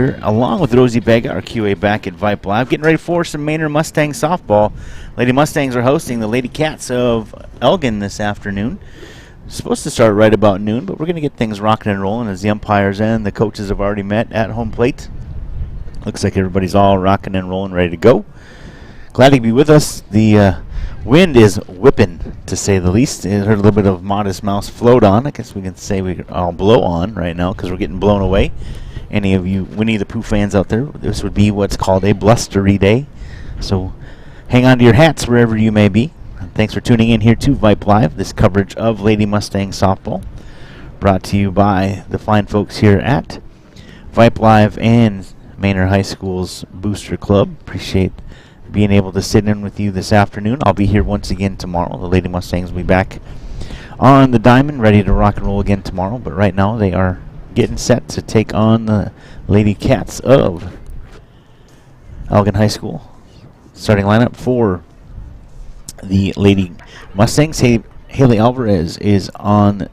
here, along with Rosie Vega, our QA back at Vype Live, getting ready for some MANOR Mustangs softball. Lady Mustangs are hosting the Lady Cats of Elgin this afternoon. It's supposed to start right about noon, but we're going to get things rocking and rolling as the umpires and the coaches have already met at home plate. Looks like everybody's all rocking and rolling, ready to go. Glad to be with us. The wind is whipping, to say the least. I heard a little bit of Modest Mouse float on. I guess we can say we all blow on right now because we're getting blown away. Any of you Winnie the Pooh fans out there, this would be what's called a blustery day. So hang on to your hats wherever you may be. And thanks for tuning in here to Vype Live, this coverage of Lady Mustang softball, brought to you by the fine folks here at Vype Live and MANOR High School's Booster Club. Appreciate being able to sit in with you this afternoon. I'll be here once again tomorrow. The Lady Mustangs will be back on the diamond, ready to rock and roll again tomorrow. But right now they are getting set to take on the Lady Cats of Elgin High School. Starting lineup for the Lady Mustangs. Haley Alvarez is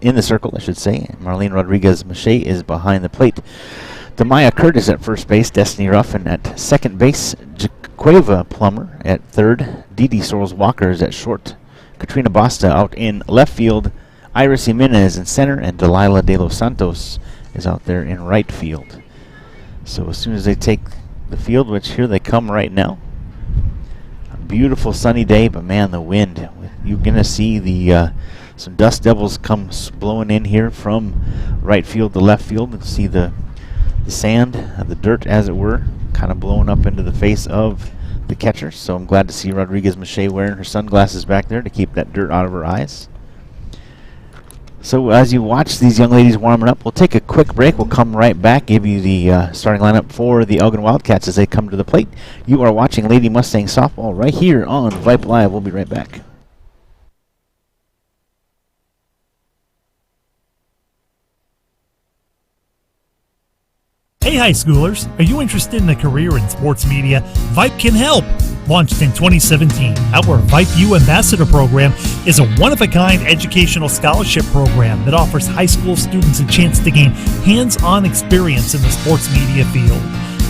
in the circle, I should say. Marlene Rodriguez-Mache is behind the plate. Demaya Curtis at first base. Destiny Ruffin at second base. Jaqueva Plummer at third. Dee Sorrells Walker is at short. Katrina Basta out in left field. Iris Jimenez in center. And Delilah De Los Santos is out there in right field. So as soon as they take the field, which here they come right now. A beautiful sunny day, but man, the wind. You're going to see the some dust devils come blowing in here from right field to left field. You'll see the sand, the dirt as it were, kind of blowing up into the face of the catcher. So I'm glad to see Rodriguez-Mache wearing her sunglasses back there to keep that dirt out of her eyes. So as you watch these young ladies warming up, we'll take a quick break. We'll come right back, give you the starting lineup for the Elgin Wildcats as they come to the plate. You are watching Lady Mustang softball right here on Vype Live. We'll be right back. Hey high schoolers, are you interested in a career in sports media? Vype can help. Launched in 2017, our Vype U Ambassador Program is a one-of-a-kind educational scholarship program that offers high school students a chance to gain hands-on experience in the sports media field.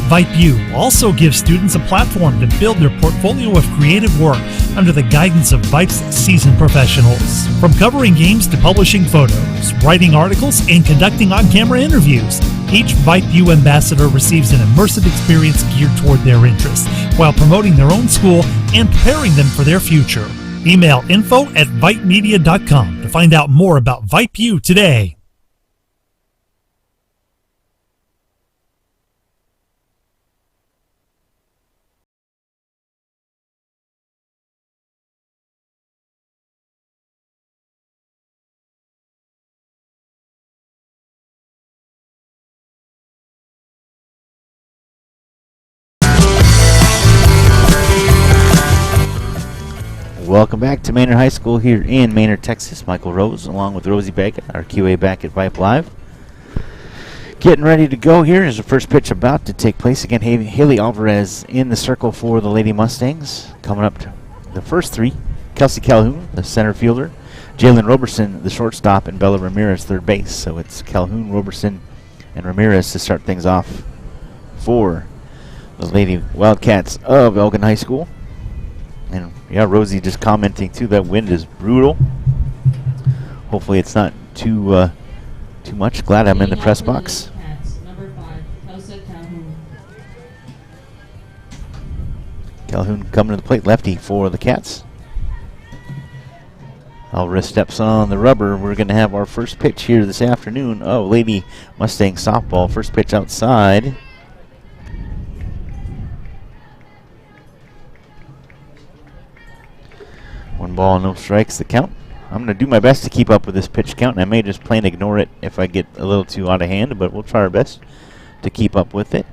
Vype U also gives students a platform to build their portfolio of creative work under the guidance of Vype's seasoned professionals. From covering games to publishing photos, writing articles, and conducting on-camera interviews, each Vype U ambassador receives an immersive experience geared toward their interests while promoting their own school and preparing them for their future. Email info@vypemedia.com to find out more about Vype U today. Welcome back to MANOR High School here in MANOR, Texas. Michael Rose along with Rosie Vega, our QA back at Vype Live. Getting ready to go here is the first pitch about to take place. Again, Haley Alvarez in the circle for the Lady Mustangs. Coming up to the first three, Kelsey Calhoun, the center fielder, Jalen Roberson, the shortstop, and Bella Ramirez, third base. So it's Calhoun, Roberson, and Ramirez to start things off for the Lady Wildcats of Elgin High School. And yeah, Rosie just commenting too, that wind is brutal. Hopefully it's not too much. Glad I'm in the press box. Number 5, Calhoun. Calhoun coming to the plate, lefty for the Cats. Alvarez steps on the rubber. We're going to have our first pitch here this afternoon. Oh, Lady Mustang softball. First pitch outside. One ball, no strikes, the count. I'm going to do my best to keep up with this pitch count, and I may just plain ignore it if I get a little too out of hand, but we'll try our best to keep up with it.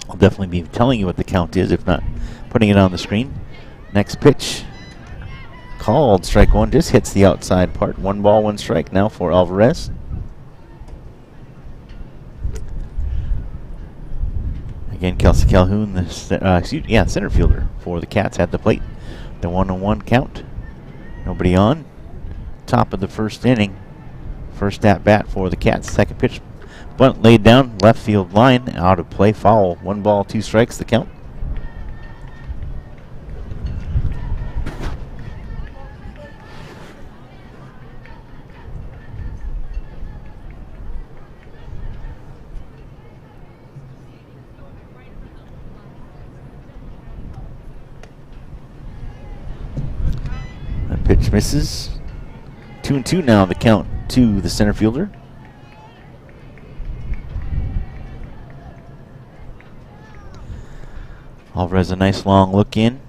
I'll definitely be telling you what the count is, if not putting it on the screen. Next pitch, called strike one, just hits the outside part. One ball, one strike now for Alvarez. Again, Kelsey Calhoun, the center fielder for the Cats at the plate. The 1-1 count. Nobody on. Top of the first inning. First at bat for the Cats. Second pitch Bunt laid down, left field line, out of play, foul. 1 ball, 2 strikes, the count. That pitch misses. 2-2 now, the count to the center fielder. Alvarez a nice long look in.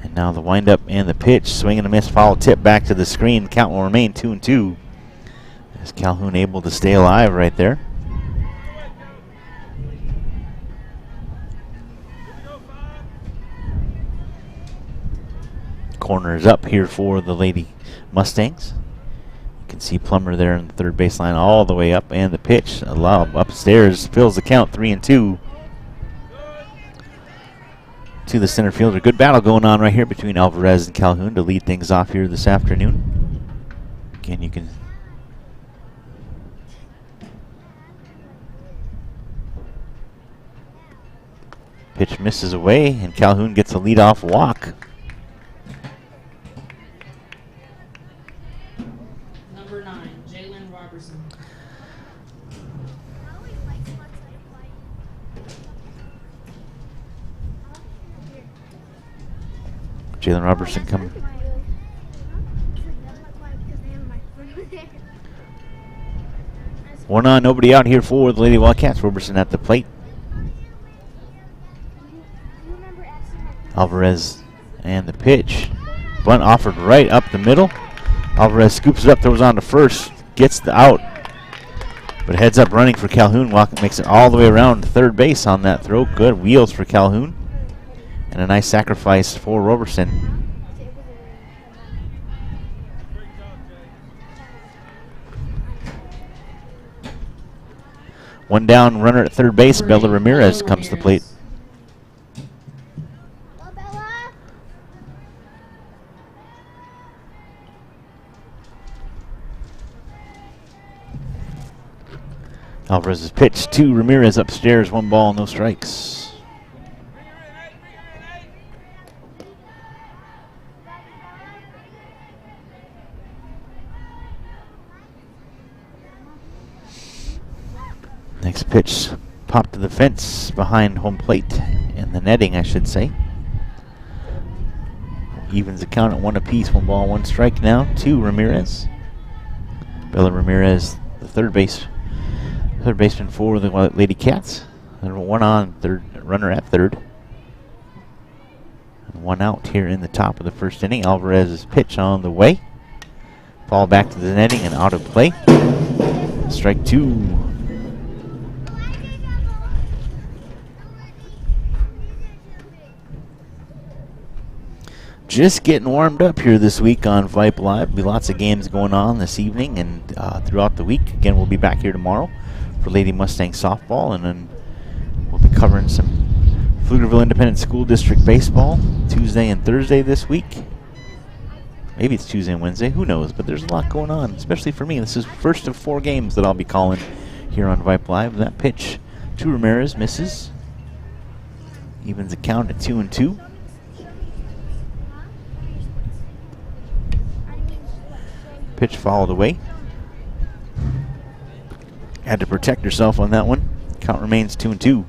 And now the windup and the pitch. Swing and a miss, foul tip back to the screen. Count will remain 2-2. Is Calhoun able to stay alive right there? Corner is up here for the Lady Mustangs. You can see Plummer there in the third baseline all the way up. And the pitch, a lob upstairs, fills the count 3-2. To the center fielder. Good battle going on right here between Alvarez and Calhoun to lead things off here this afternoon. Again, you can pitch misses away, and Calhoun gets a leadoff walk. Number 9, Jalen Robertson. Jalen Robertson coming. One on, nobody out here for the Lady Wildcats. Robertson at the plate. Alvarez and the pitch. Bunt offered right up the middle. Alvarez scoops it up, throws on to first, gets the out. But heads up running for Calhoun. Walker makes it all the way around to third base on that throw. Good wheels for Calhoun. And a nice sacrifice for Robertson. One down, runner at third base. Bella Ramirez comes to the plate. Alvarez's pitch to Ramirez upstairs. 1 ball, no strikes. Next pitch popped to the fence behind home plate, in the netting, I should say. Evens the count at 1 apiece. 1 ball, 1 strike now to Ramirez. Bella Ramirez, the third baseman for the Lady Cats. And 1 on, third runner at third. And 1 out here in the top of the first inning. Alvarez's pitch on the way. Ball back to the netting and out of play. Strike 2. Just getting warmed up here this week on Vype Live. Be lots of games going on this evening and throughout the week. Again, we'll be back here tomorrow for Lady Mustang softball, and then we'll be covering some Pflugerville Independent School District baseball Tuesday and Thursday this week. Maybe it's Tuesday and Wednesday, who knows, but there's a lot going on, especially for me. This is first of 4 games that I'll be calling here on Vype Live. That pitch to Ramirez misses. Evens the count at 2-2. Pitch fouled away. Had to protect herself on that one. Count remains 2-2.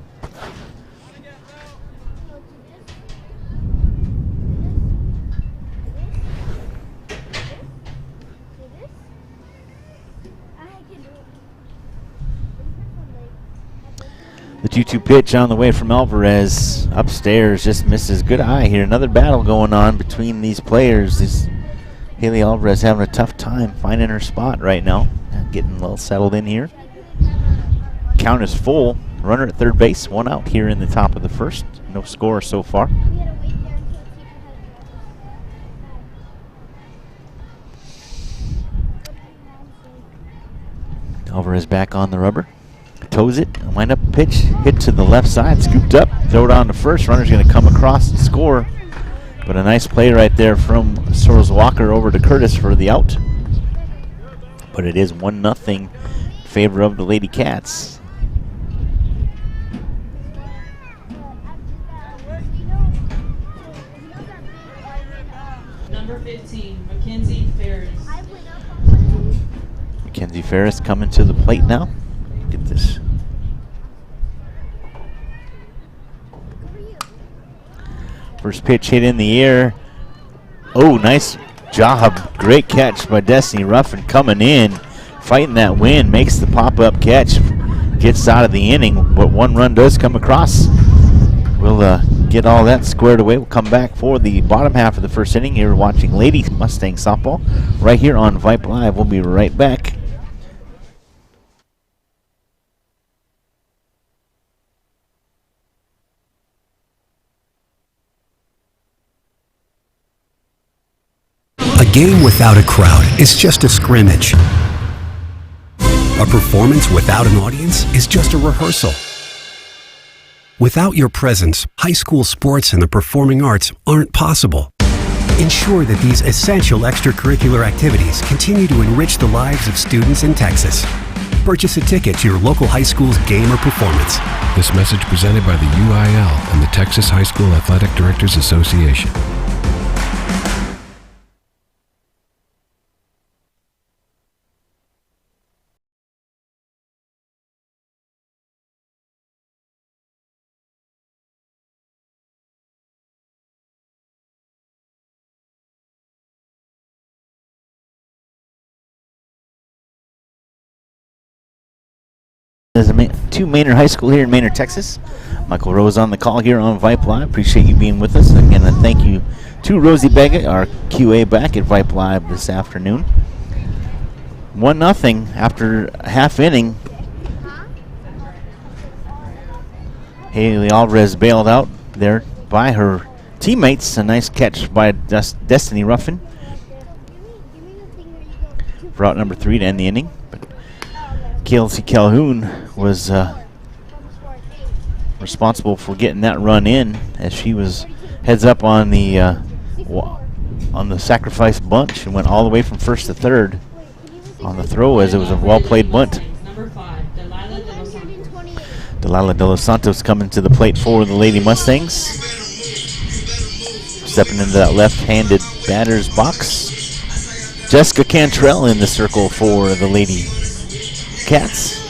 The 2-2 pitch on the way from Alvarez. Upstairs, just misses. Good eye here. Another battle going on between these players. Haley Alvarez having a tough time finding her spot right now. Getting a little settled in here. Count is full. Runner at third base. 1 out here in the top of the first. No score so far. Alvarez back on the rubber. Toes it. Wind up pitch. Hit to the left side. Scooped up. Throw it on to first. Runner's going to come across and score. But a nice play right there from Soros Walker over to Curtis for the out. But it is 1-0 favor of the Lady Cats. Number 15, Mackenzie Ferris. Mackenzie Ferris coming to the plate now. Get this. First pitch hit in the air. Oh, nice job. Great catch by Destiny Ruffin coming in, fighting that wind, makes the pop-up catch, gets out of the inning. But one run does come across. We'll get all that squared away. We'll come back for the bottom half of the first inning. You're watching Lady Mustang Softball right here on Vype Live. We'll be right back. A game without a crowd is just a scrimmage. A performance without an audience is just a rehearsal. Without your presence, high school sports and the performing arts aren't possible. Ensure that these essential extracurricular activities continue to enrich the lives of students in Texas. Purchase a ticket to your local high school's game or performance. This message presented by the UIL and the Texas High School Athletic Directors Association. There's two Manor High School here in Manor, Texas. Michael Rose on the call here on Vype Live. Appreciate you being with us. Again, a thank you to Rosie Bega, our QA back at Vype Live this afternoon. 1-0 after a half inning. Haley Alvarez bailed out there by her teammates. A nice catch by Destiny Ruffin for out number 3 to end the inning. Kelsey Calhoun was responsible for getting that run in, as she was heads up on the sacrifice bunch and went all the way from first to third on the throw, as it was a well-played bunt. Number 5, Delilah De Los Santos. Delilah De Los Santos coming to the plate for the Lady Mustangs. Stepping into that left-handed batter's box. Jessica Cantrell in the circle for the Lady Cats.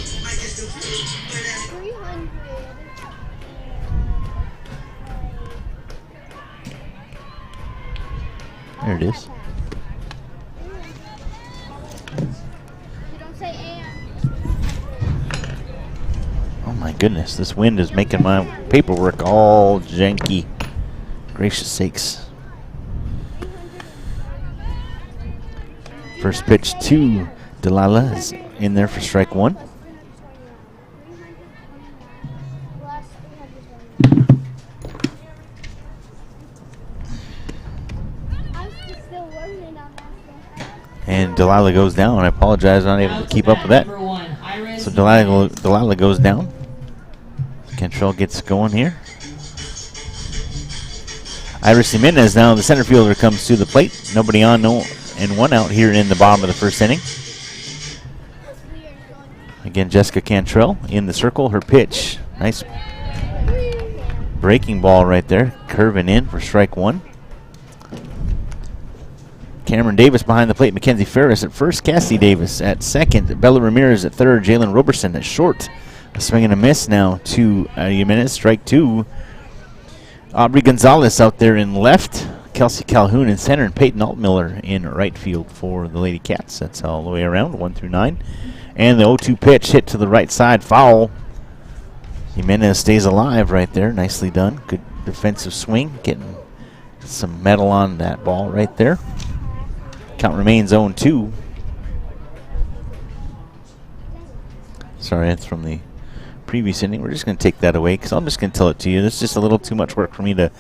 There it is. Oh my goodness, this wind is making my paperwork all janky. Gracious sakes. First pitch to Delilah is in there for strike 1. And Delilah goes down. I apologize, I'm not able to keep up with that. So Delilah goes down. Cantrell gets going here. Iris Jimenez now, the center fielder, comes to the plate. Nobody on, no, and one out here in the bottom of the first inning. Again, Jessica Cantrell in the circle. Her pitch, nice breaking ball right there, curving in for strike 1. Cameron Davis behind the plate. Mackenzie Ferris at first. Cassidy Davis at second. Bella Ramirez at third. Jalen Roberson at short. A swing and a miss now to Jimenez. Strike 2. Aubrey Gonzalez out there in left. Kelsey Calhoun in center. And Peyton Altmiller in right field for the Lady Cats. That's all the way around, 1 through 9. And the 0-2 pitch hit to the right side. Foul. Jimenez stays alive right there. Nicely done. Good defensive swing. Getting some metal on that ball right there. Count remains 0-2. Sorry, that's from the previous inning. We're just going to take that away because I'm just going to tell it to you. It's just a little too much work for me to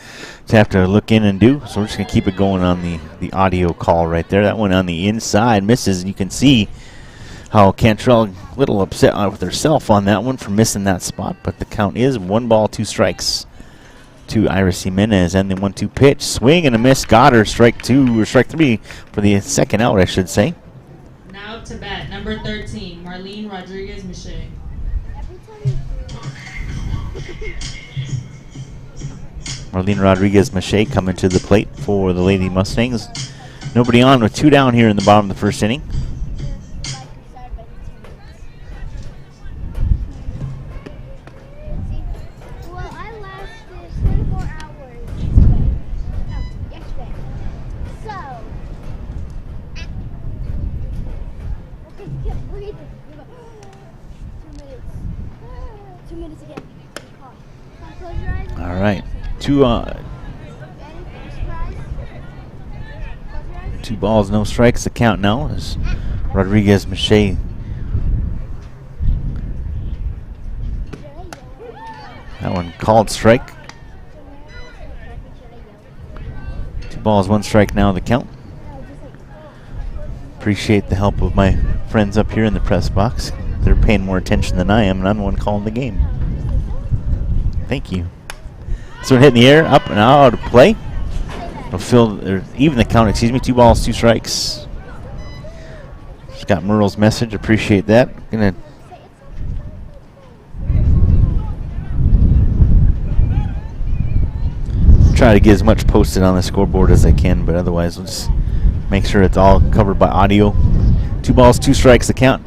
have to look in and do. So we're just going to keep it going on the audio call right there. That one on the inside misses. You can see how Cantrell a little upset with herself on that one for missing that spot. But the count is 1 ball, 2 strikes to Iris Jimenez. And the 1-2 pitch. Swing and a miss. Got her. Strike 2 or strike 3 for the second out, I should say. Now to bat, number 13, Marlene Rodriguez-Miche. Marlene Rodriguez-Miche coming to the plate for the Lady Mustangs. Nobody on with 2 down here in the bottom of the first inning. All right, two balls, no strikes. The count now is Rodriguez-Miche. That one called strike. 2 balls, 1 strike now. The count. Appreciate the help of my friends up here in the press box. They're paying more attention than I am, and I'm the one calling the game. Thank you. So we're hitting the air, up and out of play. It'll fill, or even the count, excuse me. 2 balls, 2 strikes. Just got Merle's message. Appreciate that. Gonna try to get as much posted on the scoreboard as I can, but otherwise we'll just make sure it's all covered by audio. 2 balls, 2 strikes. The count.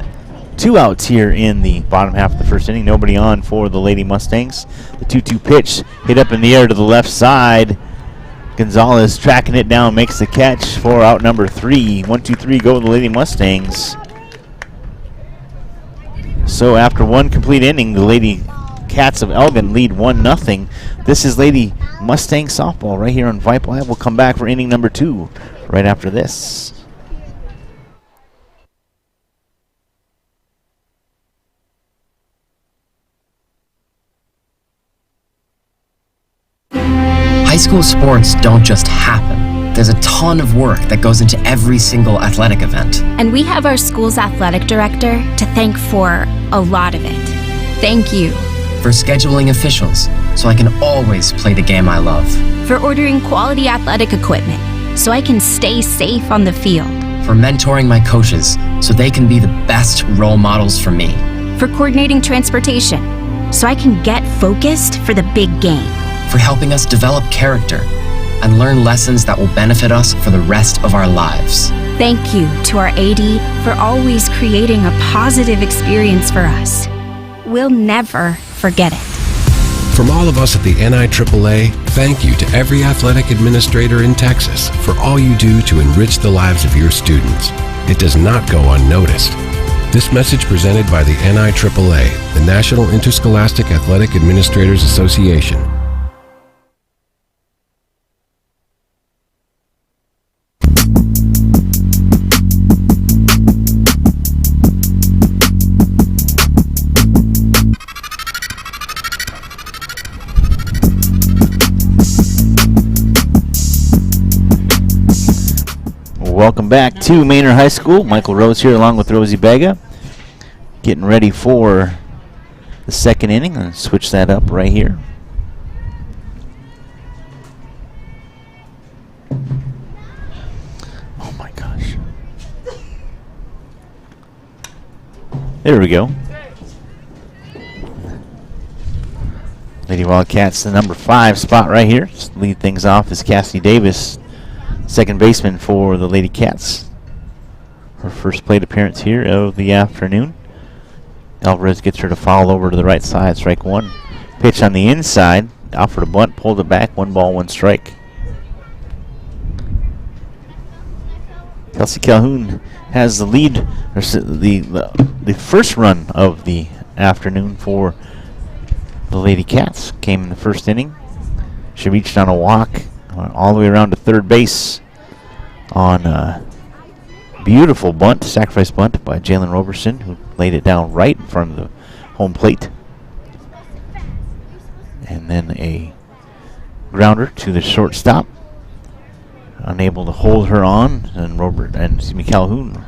2 outs here in the bottom half of the first inning. Nobody on for the Lady Mustangs. The 2-2 pitch hit up in the air to the left side. Gonzalez tracking it down, makes the catch for out number 3. 1-2-3 go the Lady Mustangs. So after 1 complete inning, the Lady Cats of Elgin lead 1-0. This is Lady Mustang softball right here on Vype Live. We'll come back for inning number 2 right after this. High school sports don't just happen. There's a ton of work that goes into every single athletic event. And we have our school's athletic director to thank for a lot of it. Thank you. For scheduling officials, so I can always play the game I love. For ordering quality athletic equipment, so I can stay safe on the field. For mentoring my coaches, so they can be the best role models for me. For coordinating transportation, so I can get focused for the big game. For helping us develop character and learn lessons that will benefit us for the rest of our lives. Thank you to our AD for always creating a positive experience for us. We'll never forget it. From all of us at the NIAAA, thank you to every athletic administrator in Texas for all you do to enrich the lives of your students. It does not go unnoticed. This message presented by the NIAAA, the National Interscholastic Athletic Administrators Association. Welcome back to Manor High School. Michael Rose here along with Rosie Bega. Getting ready for the second inning. I'll switch that up right here. Oh my gosh. There we go. Lady Wildcats, the number 5 spot right here. Just lead things off is Cassidy Davis, second baseman for the Lady Cats. Her first plate appearance here of the afternoon. Alvarez gets her to foul over to the right side, strike 1. Pitch on the inside, offered a bunt, pulled it back, 1 ball, 1 strike. Kelsey Calhoun has the lead, or the first run of the afternoon for the Lady Cats. Came in the first inning. She reached on a walk all the way around to third base on a beautiful bunt, sacrifice bunt by Jalen Roberson, who laid it down right in front of the home plate. And then a grounder to the shortstop. Unable to hold her on, and Calhoun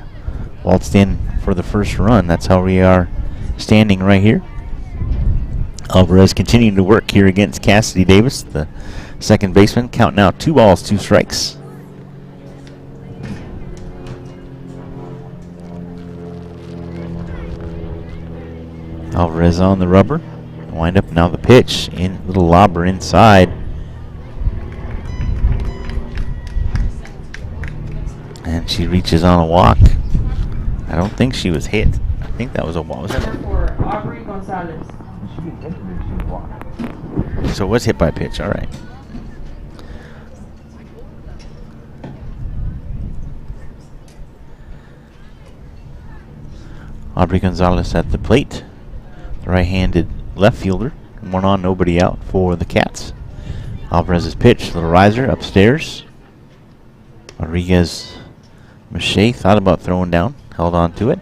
waltzed in for the first run. That's how we are standing right here. Alvarez continuing to work here against Cassidy Davis, the second baseman. Count now 2 balls, 2 strikes. Alvarez on the rubber. Wind up now the pitch. Little lobber inside. And she reaches on a walk. I don't think she was hit. I think that was a walk. For Aubrey Gonzalez. So it was hit by pitch. All right. Aubrey Gonzalez at the plate. The right-handed left fielder. 1 on, nobody out for the Cats. Alvarez's pitch. Little riser upstairs. Rodriguez Mache thought about throwing down. Held on to it.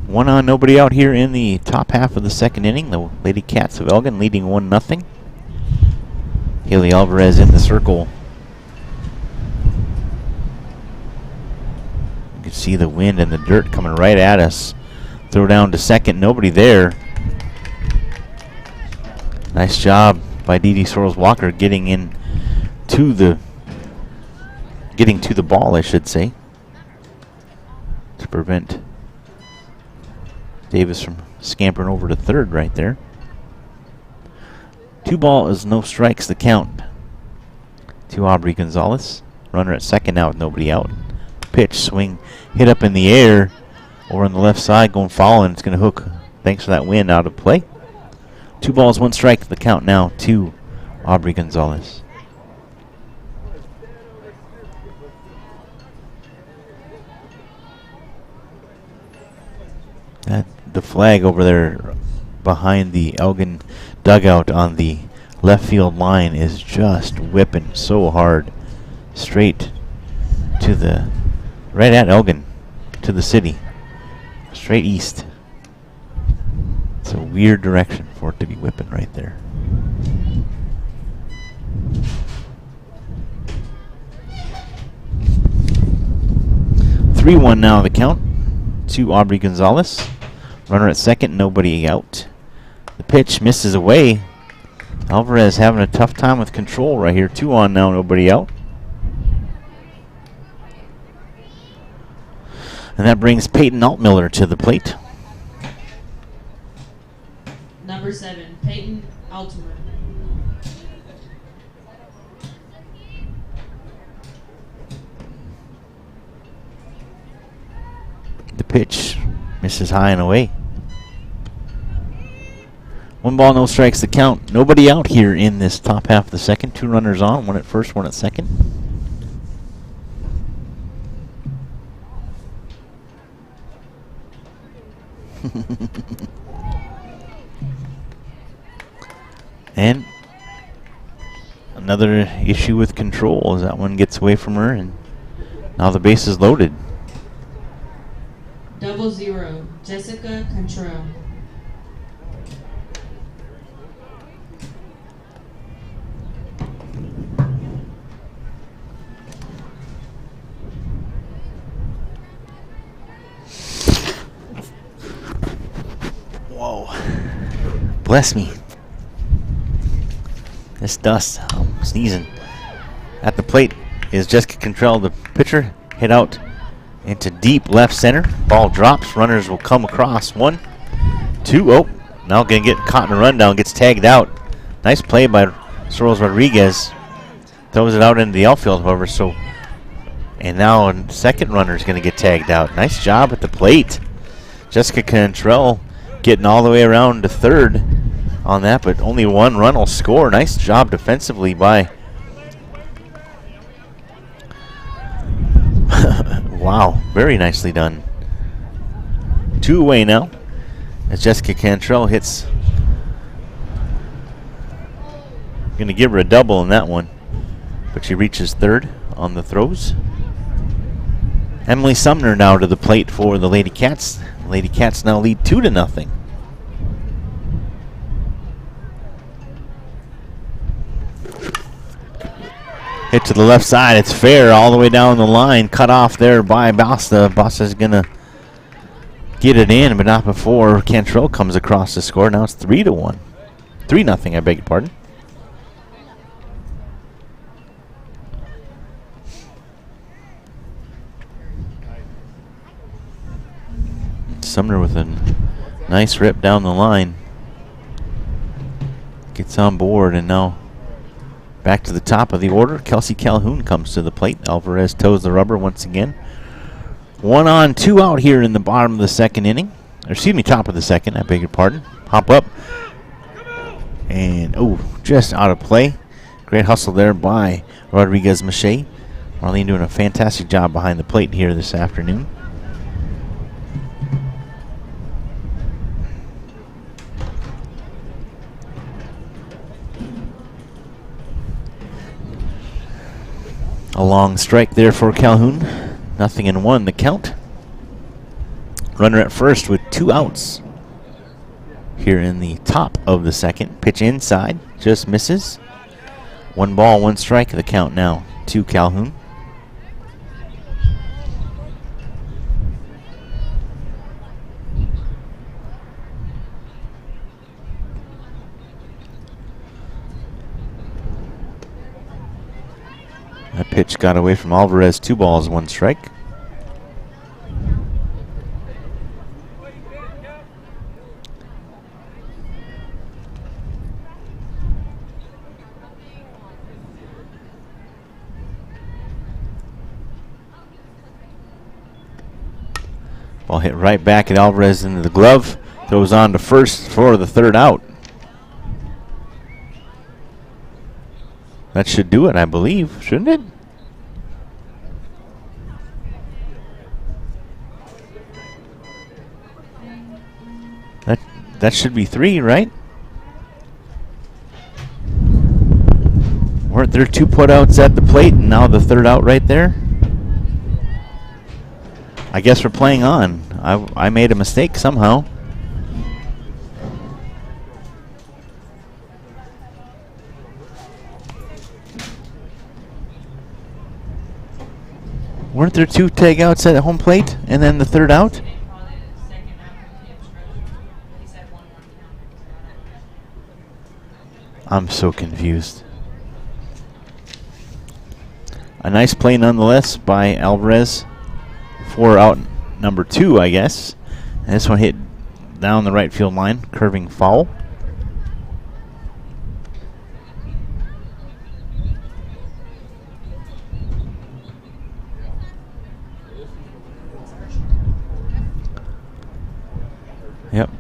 One on, nobody out here in the top half of the second inning. The Lady Cats of Elgin leading 1-0. Haley Alvarez in the circle. You can see the wind and the dirt coming right at us. Throw down to second, nobody there. Nice job by Dee Dee Sorrells-Walker getting to the ball, I should say, to prevent Davis from scampering over to third right there. 2 balls, no strikes, the count to Aubrey Gonzalez. Runner at second now with nobody out. Pitch, swing, hit up in the air over on the left side, going foul, and it's going to hook. Thanks for that wind, out of play. 2 balls, 1 strike, the count now to Aubrey Gonzalez. The flag over there behind the Elgin dugout on the left field line is just whipping so hard straight to right at Elgin, to the city, straight east. It's a weird direction for it to be whipping right there. Three-one now the count to Aubrey Gonzalez. Runner at second, nobody out. The pitch misses away. Alvarez having a tough time with control right here. 2 on now, nobody out. And that brings Peyton Altmiller to the plate. Number 7, Peyton Altimer. The pitch misses high and away. 1 ball, no strikes, the count. Nobody out here in this top half of the second. 2 runners on, 1 at first, 1 at second. And another issue with control as that one gets away from her, and now the base is loaded. 00, Jessica Cantrell. Whoa. Bless me. This dust. I'm sneezing. At the plate is Jessica Cantrell, the pitcher. Hit out into deep left center. Ball drops. Runners will come across. 1, 2. Oh, now going to get caught in a rundown. Gets tagged out. Nice play by Sorrells Rodriguez. Throws it out into the outfield, however. And now a second runner is going to get tagged out. Nice job at the plate. Jessica Cantrell getting all the way around to third on that, but only 1 run will score. Nice job defensively by wow, very nicely done. 2 away now as Jessica Cantrell hits. Going to give her a double in that one, but she reaches third on the throws. Emily Sumner now to the plate for the Lady Cats. The Lady Cats now lead 2-0. Hit to the left side. It's fair all the way down the line. Cut off there by Basta. Basta's going to get it in, but not before Cantrell comes across the score. Now it's 3-1. 3-0, I beg your pardon. Sumner with a nice rip down the line. Gets on board, and now back to the top of the order. Kelsey Calhoun comes to the plate. Alvarez toes the rubber once again. 1 on, 2 out here in the bottom of the second inning. Or excuse me, top of the second, I beg your pardon. Hop up. And, oh, just out of play. Great hustle there by Rodriguez Mache. Marlene doing a fantastic job behind the plate here this afternoon. A long strike there for Calhoun. 0-1 the count. Runner at first with 2 outs. Here in the top of the second. Pitch inside. Just misses. 1 ball, 1 strike. The count now to Calhoun. That pitch got away from Alvarez. 2 balls, 1 strike. Ball hit right back at Alvarez into the glove. Throws on to first for the 3rd out. That should do it, I believe, shouldn't it? That should be 3, right? Weren't there 2 putouts at the plate and now the 3rd out right there? I guess we're playing on. I made a mistake somehow. Weren't there 2 takeouts at home plate and then the 3rd out? I'm so confused. A nice play nonetheless by Alvarez. 4 out number 2, I guess. And this one hit down the right field line, curving foul. Yep.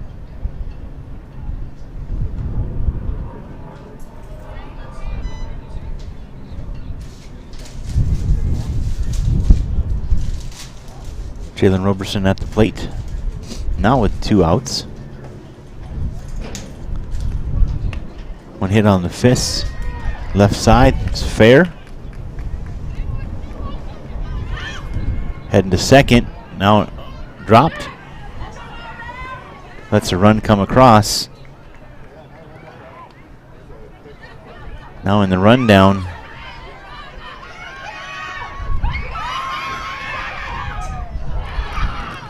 Jalen Roberson at the plate. Now with 2 outs. 1 hit on the fist. Left side. It's fair. Heading to second. Now dropped. Lets a run come across. Now in the rundown.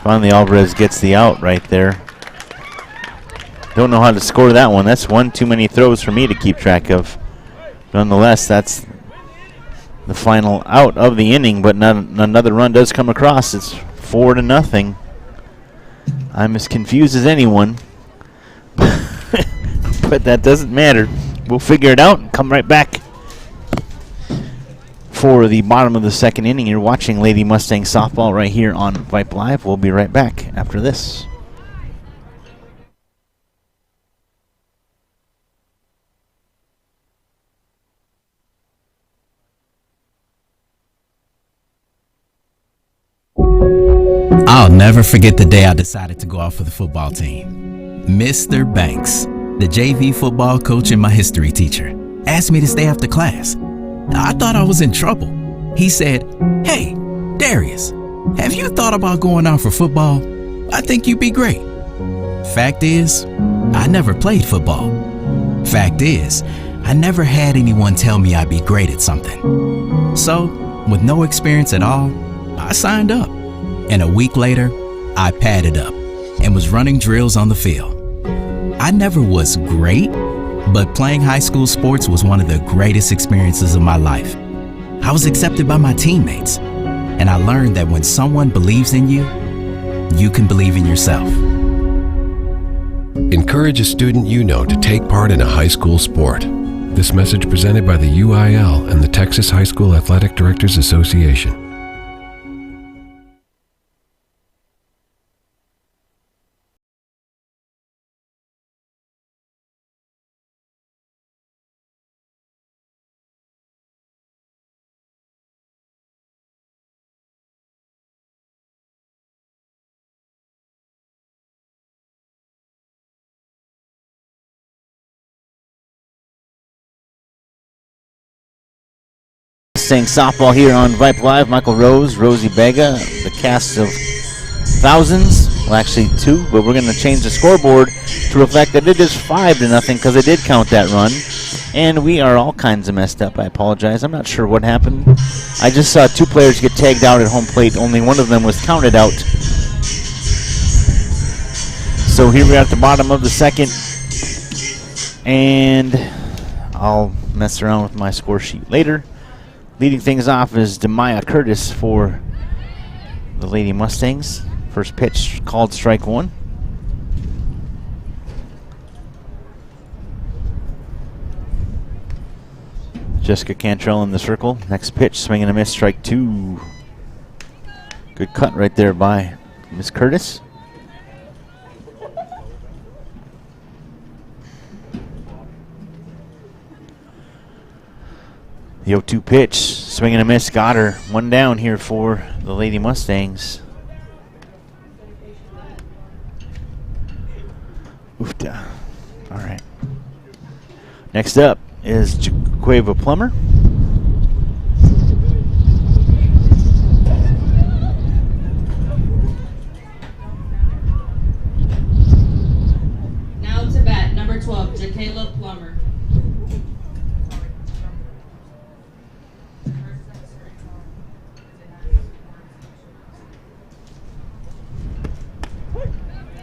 Finally, Alvarez gets the out right there. Don't know how to score that one. That's 1 too many throws for me to keep track of. Nonetheless, that's the final out of the inning, but another run does come across. It's 4-0. I'm as confused as anyone. But that doesn't matter. We'll figure it out and come right back. For the bottom of the second inning, you're watching Lady Mustang Softball right here on Vype Live. We'll be right back after this. I'll never forget the day I decided to go out for the football team. Mr. Banks, the JV football coach and my history teacher, asked me to stay after class. I thought I was in trouble. He said, "Hey, Darius, have you thought about going out for football? I think you'd be great." Fact is, I never played football. Fact is, I never had anyone tell me I'd be great at something. So, with no experience at all, I signed up. And a week later, I padded up and was running drills on the field. I never was great, but playing high school sports was one of the greatest experiences of my life. I was accepted by my teammates, and I learned that when someone believes in you, you can believe in yourself. Encourage a student you know to take part in a high school sport. This message presented by the UIL and the Texas High School Athletic Directors Association. Saying softball here on Vype Live. Michael Rose, Rosie Vega, the cast of thousands. Well, actually 2, but we're going to change the scoreboard to reflect that it is 5-0 because I did count that run. And we are all kinds of messed up. I apologize. I'm not sure what happened. I just saw 2 players get tagged out at home plate. Only one of them was counted out. So here we are at the bottom of the second. And I'll mess around with my score sheet later. Leading things off is Demaya Curtis for the Lady Mustangs. First pitch called strike 1. Jessica Cantrell in the circle. Next pitch, swing and a miss, strike 2. Good cut right there by Miss Curtis. The 0-2 pitch, swing and a miss, got her. 1 down here for the Lady Mustangs. Oofda. All right. Next up is Jaqueva Plummer. Now to bat, number 12, Jaquela Plummer.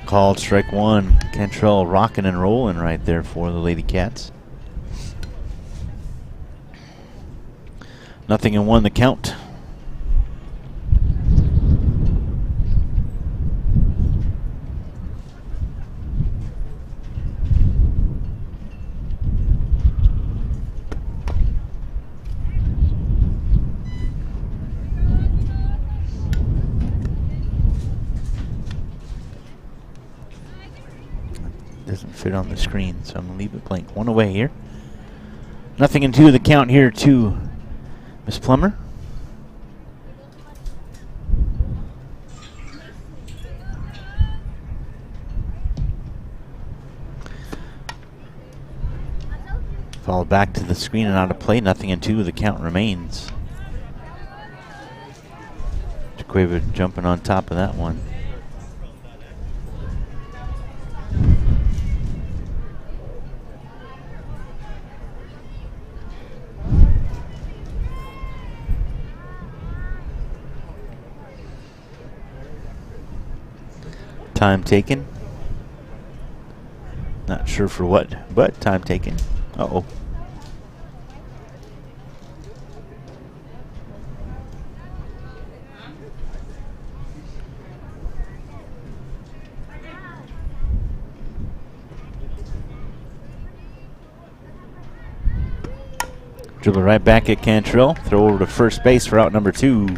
Called strike 1. Cantrell rocking and rolling right there for the Lady Cats. 0-1 the count. Doesn't fit on the screen, so I'm going to leave it blank. 1 away here. 0-2 the count here to Miss Plummer. Followed back to the screen and out of play. 0-2 the count remains. Jaqueva jumping on top of that one. Time taken. Not sure for what, but time taken. Uh-oh. Dribble right back at Cantrell. Throw over to first base for out number 2.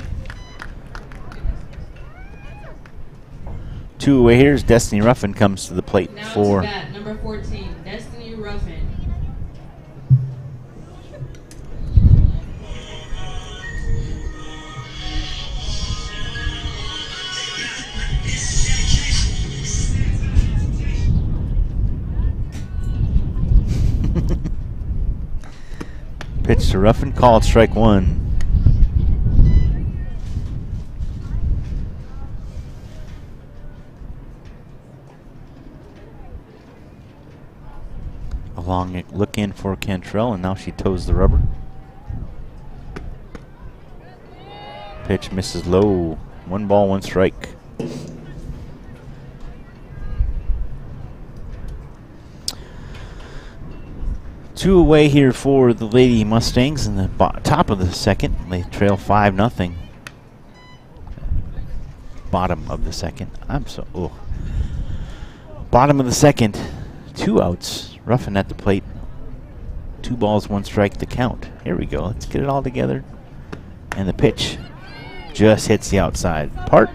2 away. Here's Destiny Ruffin comes to the plate Now for to bat, number 14, Destiny Ruffin. pitch to Ruffin, called strike 1. A long look in for Cantrell, and now she toes the rubber. Pitch misses low. 1 ball, 1 strike. Two away here for the Lady Mustangs in the top of the second. They trail 5-0. bottom of the second. Bottom of the second. 2 outs. Ruffin at the plate. 2 balls, 1 strike to count. Here we go. Let's get it all together. And the pitch just hits the outside part.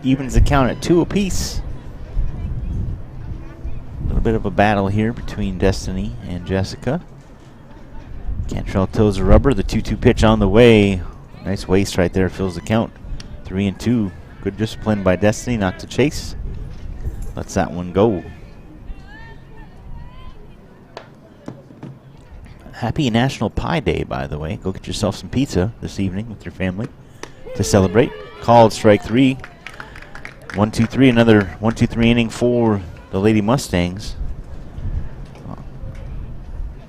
Evens the count at 2 apiece. A little bit of a battle here between Destiny and Jessica. Cantrell toes the rubber. The 2-2 pitch on the way. Nice waste right there. Fills the count. 3-2. Good discipline by Destiny not to chase. Lets that one go. Happy National Pie Day, by the way. Go get yourself some pizza this evening with your family to celebrate. Called strike 3. 1-2-3. Another 1-2-3 inning for the Lady Mustangs.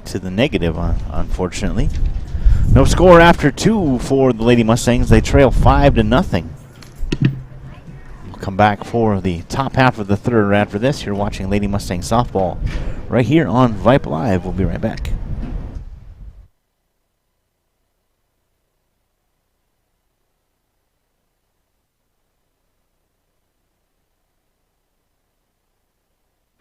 To the negative, unfortunately. No score after 2 for the Lady Mustangs. They trail 5-0. We'll come back for the top half of the third after this. You're watching Lady Mustang softball right here on Vype Live. We'll be right back.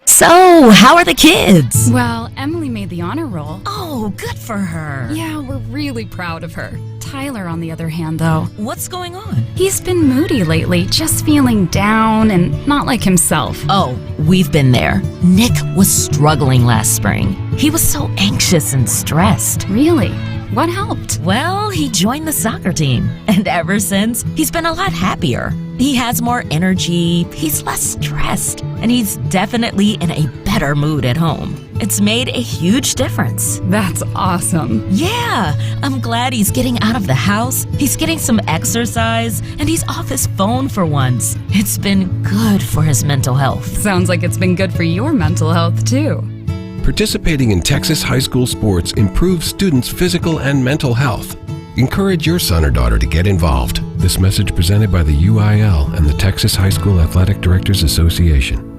So, how are the kids? Well, Emily made the honor roll. Oh, good for her. Yeah, we're really proud of her. Tyler, on the other hand, though. What's going on? He's been moody lately, just feeling down and not like himself. Oh, we've been there. Nick was struggling last spring. He was so anxious and stressed. Really? What helped? Well, he joined the soccer team. And ever since, he's been a lot happier. He has more energy, he's less stressed, and he's definitely in a better mood at home. It's made a huge difference. That's awesome. Yeah, I'm glad he's getting out of the house, he's getting some exercise, and he's off his phone for once. It's been good for his mental health. Sounds like it's been good for your mental health, too. Participating in Texas high school sports improves students' physical and mental health. Encourage your son or daughter to get involved. This message presented by the UIL and the Texas High School Athletic Directors Association.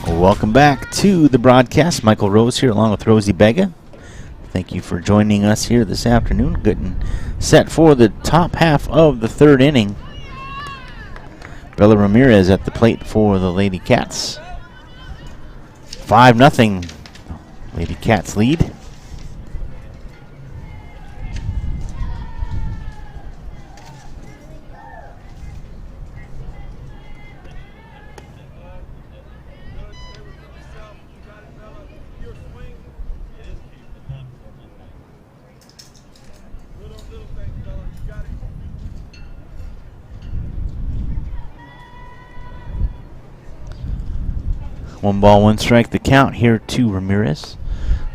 Welcome back to the broadcast. Michael Rose here along with Rosie Bega. Thank you for joining us here this afternoon. Getting set for the top half of the third inning. Bella Ramirez at the plate for the Lady Cats. 5-0. Lady Cats lead. One ball, 1 strike, the count here to Ramirez.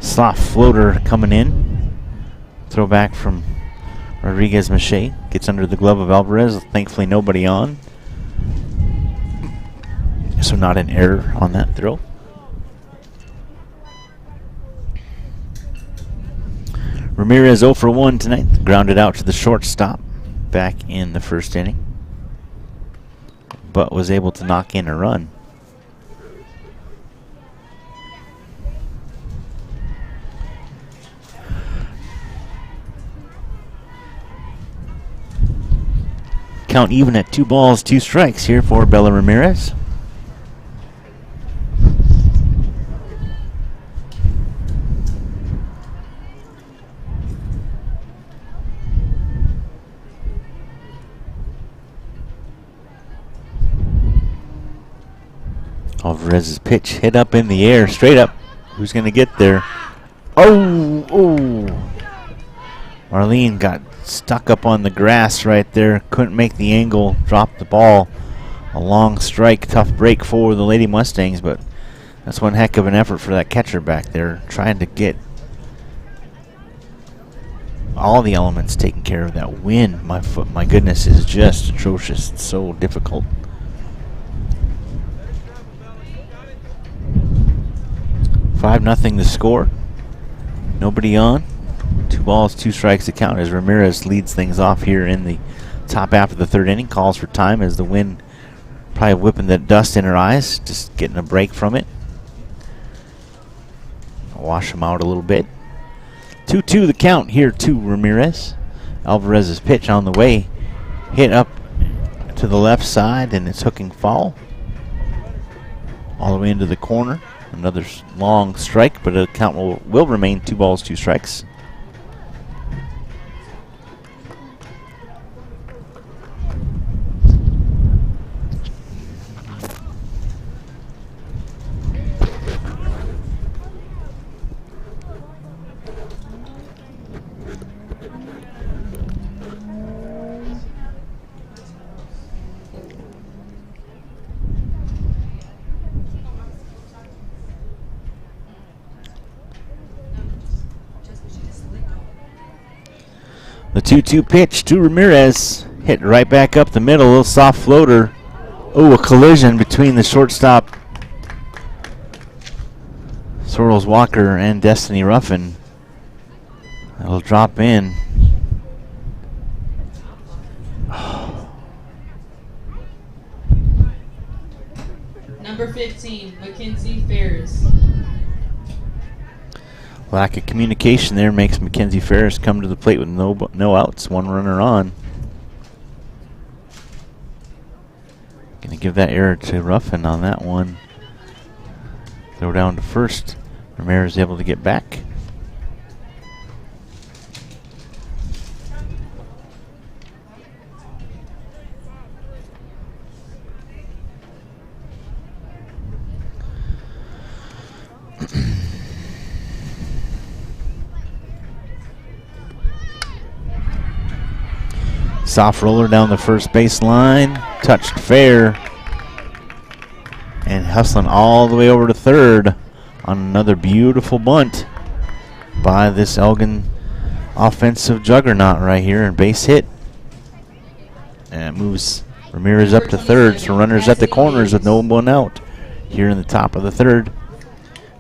Soft floater coming in. Throw back from Rodriguez Mache. Gets under the glove of Alvarez. Thankfully nobody on. So not an error on that throw. Ramirez 0 for 1 tonight. Grounded out to the shortstop back in the first inning. But was able to knock in a run. Count even at 2 balls, 2 strikes here for Bella Ramirez. Alvarez's pitch hit up in the air, straight up. Who's going to get there? Oh! Marlene got stuck up on the grass right there. Couldn't make the angle. Dropped the ball. A long strike. Tough break for the Lady Mustangs, but that's one heck of an effort for that catcher back there. Trying to get all the elements taken care of. That wind, my goodness, is just atrocious. It's so difficult. $5-0 the score. Nobody on. 2 balls, 2 strikes to count as Ramirez leads things off here in the top half of the third inning. Calls for time as the wind probably whipping the dust in her eyes, just getting a break from it. Wash them out a little bit. 2-2 the count here to Ramirez. Alvarez's pitch on the way. Hit up to the left side, and it's hooking foul. All the way into the corner. Another long strike, but the count will remain 2 balls, 2 strikes. The 2-2 pitch to Ramirez. Hit right back up the middle. A little soft floater. Oh, a collision between the shortstop, Sorrells Walker, and Destiny Ruffin. It'll drop in. Number 15, Mackenzie Ferris. Lack of communication there makes Mackenzie Ferris come to the plate with no outs, 1 runner on. Gonna give that error to Ruffin on that one. Throw down to first. Ramirez able to get back. Soft roller down the first base line, touched fair, and hustling all the way over to third on another beautiful bunt by this Elgin offensive juggernaut right here, and base hit. And it moves Ramirez up to third, so runners at the corners with no one out here in the top of the third.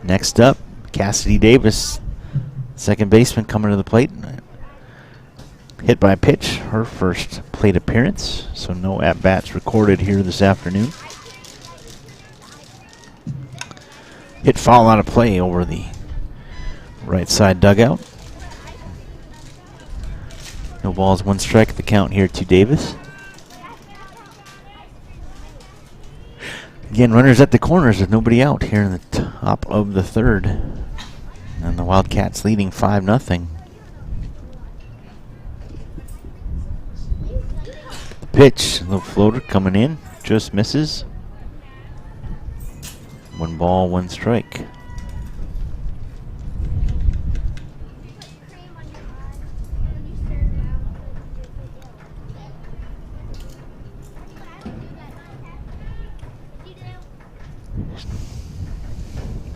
Next up, Cassidy Davis, second baseman, coming to the plate. Hit by pitch, her first plate appearance, so no at-bats recorded here this afternoon. Hit foul out of play over the right side dugout. No balls, 1 strike at the count here to Davis. Again, runners at the corners with nobody out here in the top of the third. And the Wildcats leading 5-0. Pitch, a little floater coming in, just misses. 1 ball, 1 strike.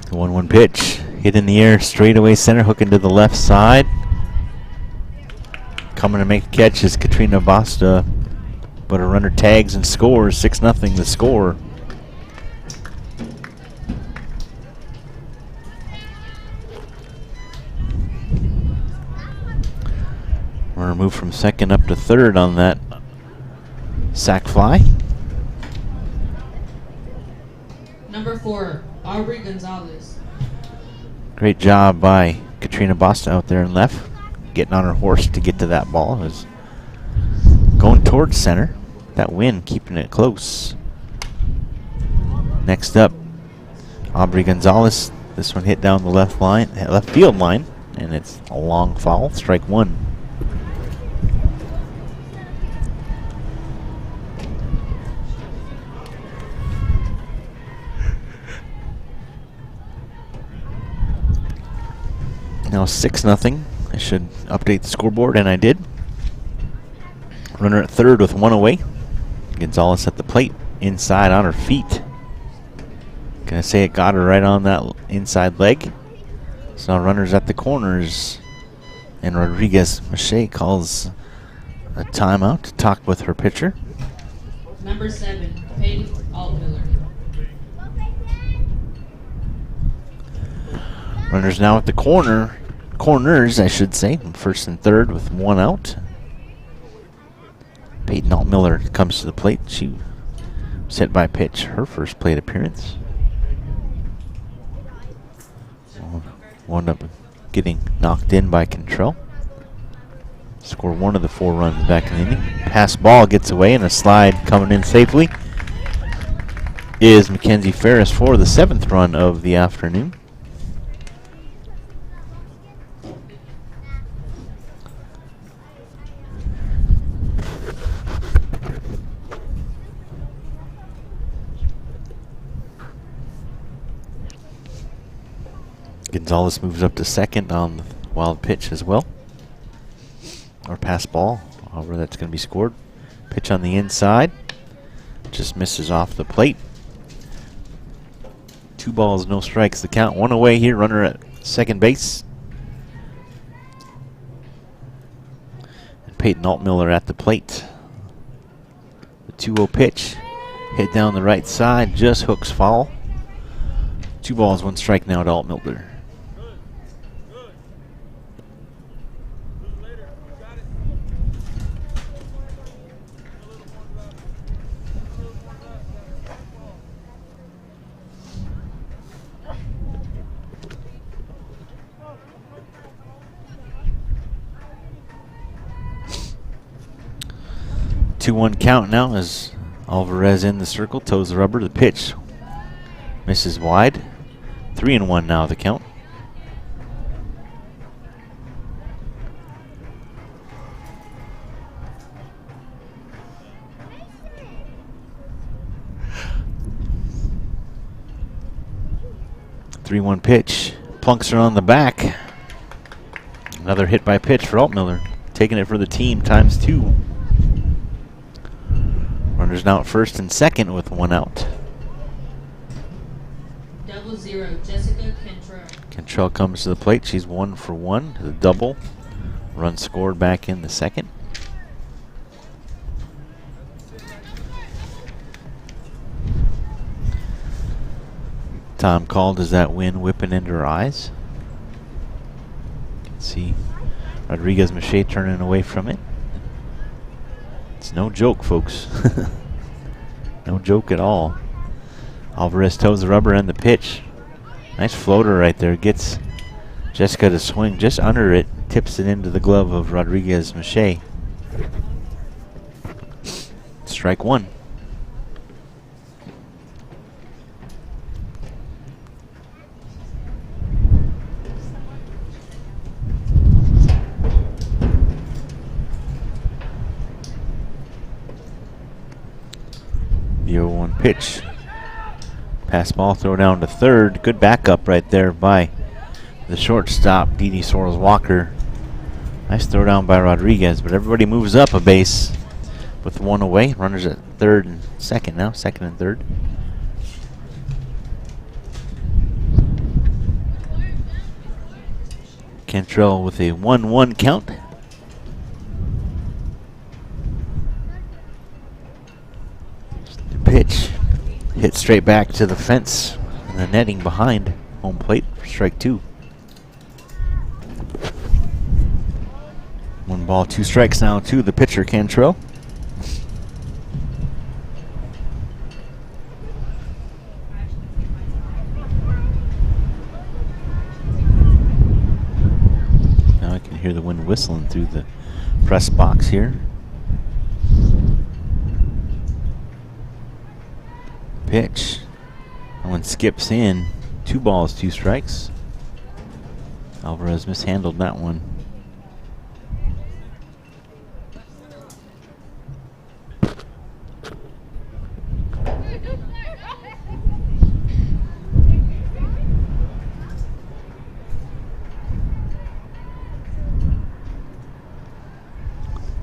The 1-1 pitch, hit in the air, straightaway center, hooking to the left side. Coming to make the catch is Katrina Basta. But a runner tags and scores, 6-0 the score. Runner moved from second up to third on that sac fly. Number 4, Aubrey Gonzalez. Great job by Katrina Basta out there in left, getting on her horse to get to that ball. It was going towards center. That wind keeping it close. Next up, Aubrey Gonzalez. This one hit down the left field line, and it's a long foul. Strike 1. Now 6-0. I should update the scoreboard, and I did. Runner at third with 1 away. Gonzalez at the plate, inside on her feet. Gonna say it got her right on that inside leg. So now runners at the corners, and Rodriguez Mache calls a timeout to talk with her pitcher. Number 7, Peyton Altmiller. Runners now at the corners, I should say, first and third with 1 out. Peyton Altmiller comes to the plate. She was hit by a pitch, her first plate appearance. Wound up getting knocked in by Cantrell. Score one of the 4 runs back in the inning. Pass ball gets away, and a slide coming in safely is Mackenzie Ferris for the 7th run of the afternoon. Gonzalez moves up to second on the wild pitch as well. Or pass ball, however that's going to be scored. Pitch on the inside. Just misses off the plate. 2 balls, no strikes. The count 1 away here. Runner at second base. And Peyton Altmiller at the plate. The 2-0 pitch. Hit down the right side. Just hooks foul. 2 balls, 1 strike now to Altmiller. Two-one count now as Alvarez in the circle, toes the rubber. The pitch misses wide. 3-1 now the count. Three-one pitch. Plunks her on the back. Another hit by pitch for Altmiller. Taking it for the team ×2. Runners now at first and second with 1 out. 0-0, Jessica Cantrell. Cantrell comes to the plate. She's 1 for 1. The double. Run scored back in the second. Tom called as that wind whipping into her eyes. You can see Rodriguez Mache turning away from it. It's no joke, folks. No joke at all. Alvarez toes the rubber and the pitch. Nice floater right there. Gets Jessica to swing just under it. Tips it into the glove of Rodriguez Mache. Strike 1. The 0-1 pitch. Pass ball, throw down to third. Good backup right there by the shortstop, Dee Dee Sorrells-Walker. Nice throw down by Rodriguez, but everybody moves up a base with 1 away. Runners at third and second now, second and third. Cantrell with a 1-1 count. Pitch hit straight back to the fence and the netting behind home plate for strike 2. 1 ball, 2 strikes now to the pitcher, Cantrell. Now I can hear the wind whistling through the press box here. Pitch. That one skips in. 2 balls, 2 strikes. Alvarez mishandled that one.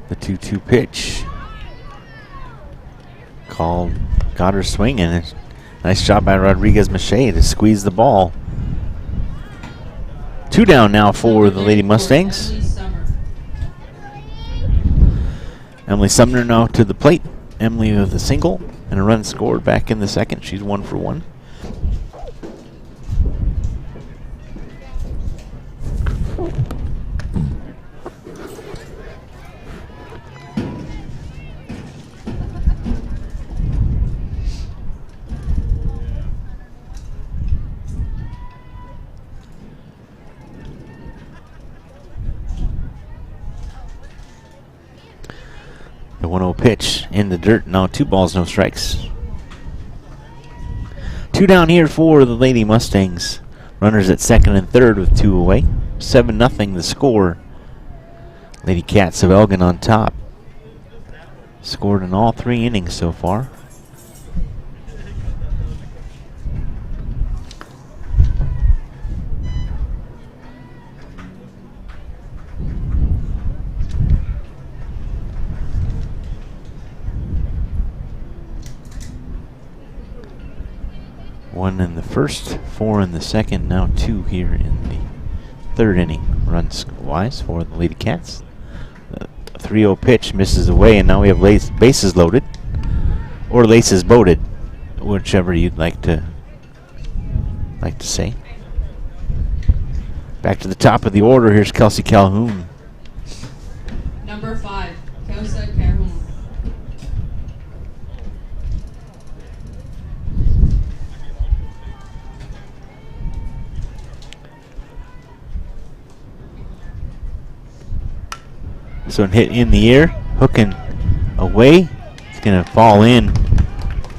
The 2-2 pitch. Called. Got her swinging. Nice job by Rodriguez Mache to squeeze the ball. 2 down now for the Lady Mustangs. Emily Sumner now to the plate. Emily with a single and a run scored back in the second. She's 1 for 1. pitch in the dirt. Now 2 balls, no strikes. 2 down here for the Lady Mustangs. Runners at second and third with 2 away. 7-0 the score. Lady Cats of Elgin on top. Scored in all 3 innings so far. One in the first, 4 in the second, now 2 here in the third inning. Runs wise for the Lady Cats. The 3-0 pitch misses away, and now we have bases loaded, or laces boated, whichever you'd like to say. Back to the top of the order. Here's Kelsey Calhoun. Number 5, Kelsey Calhoun. So hit in the air, hooking away. It's going to fall in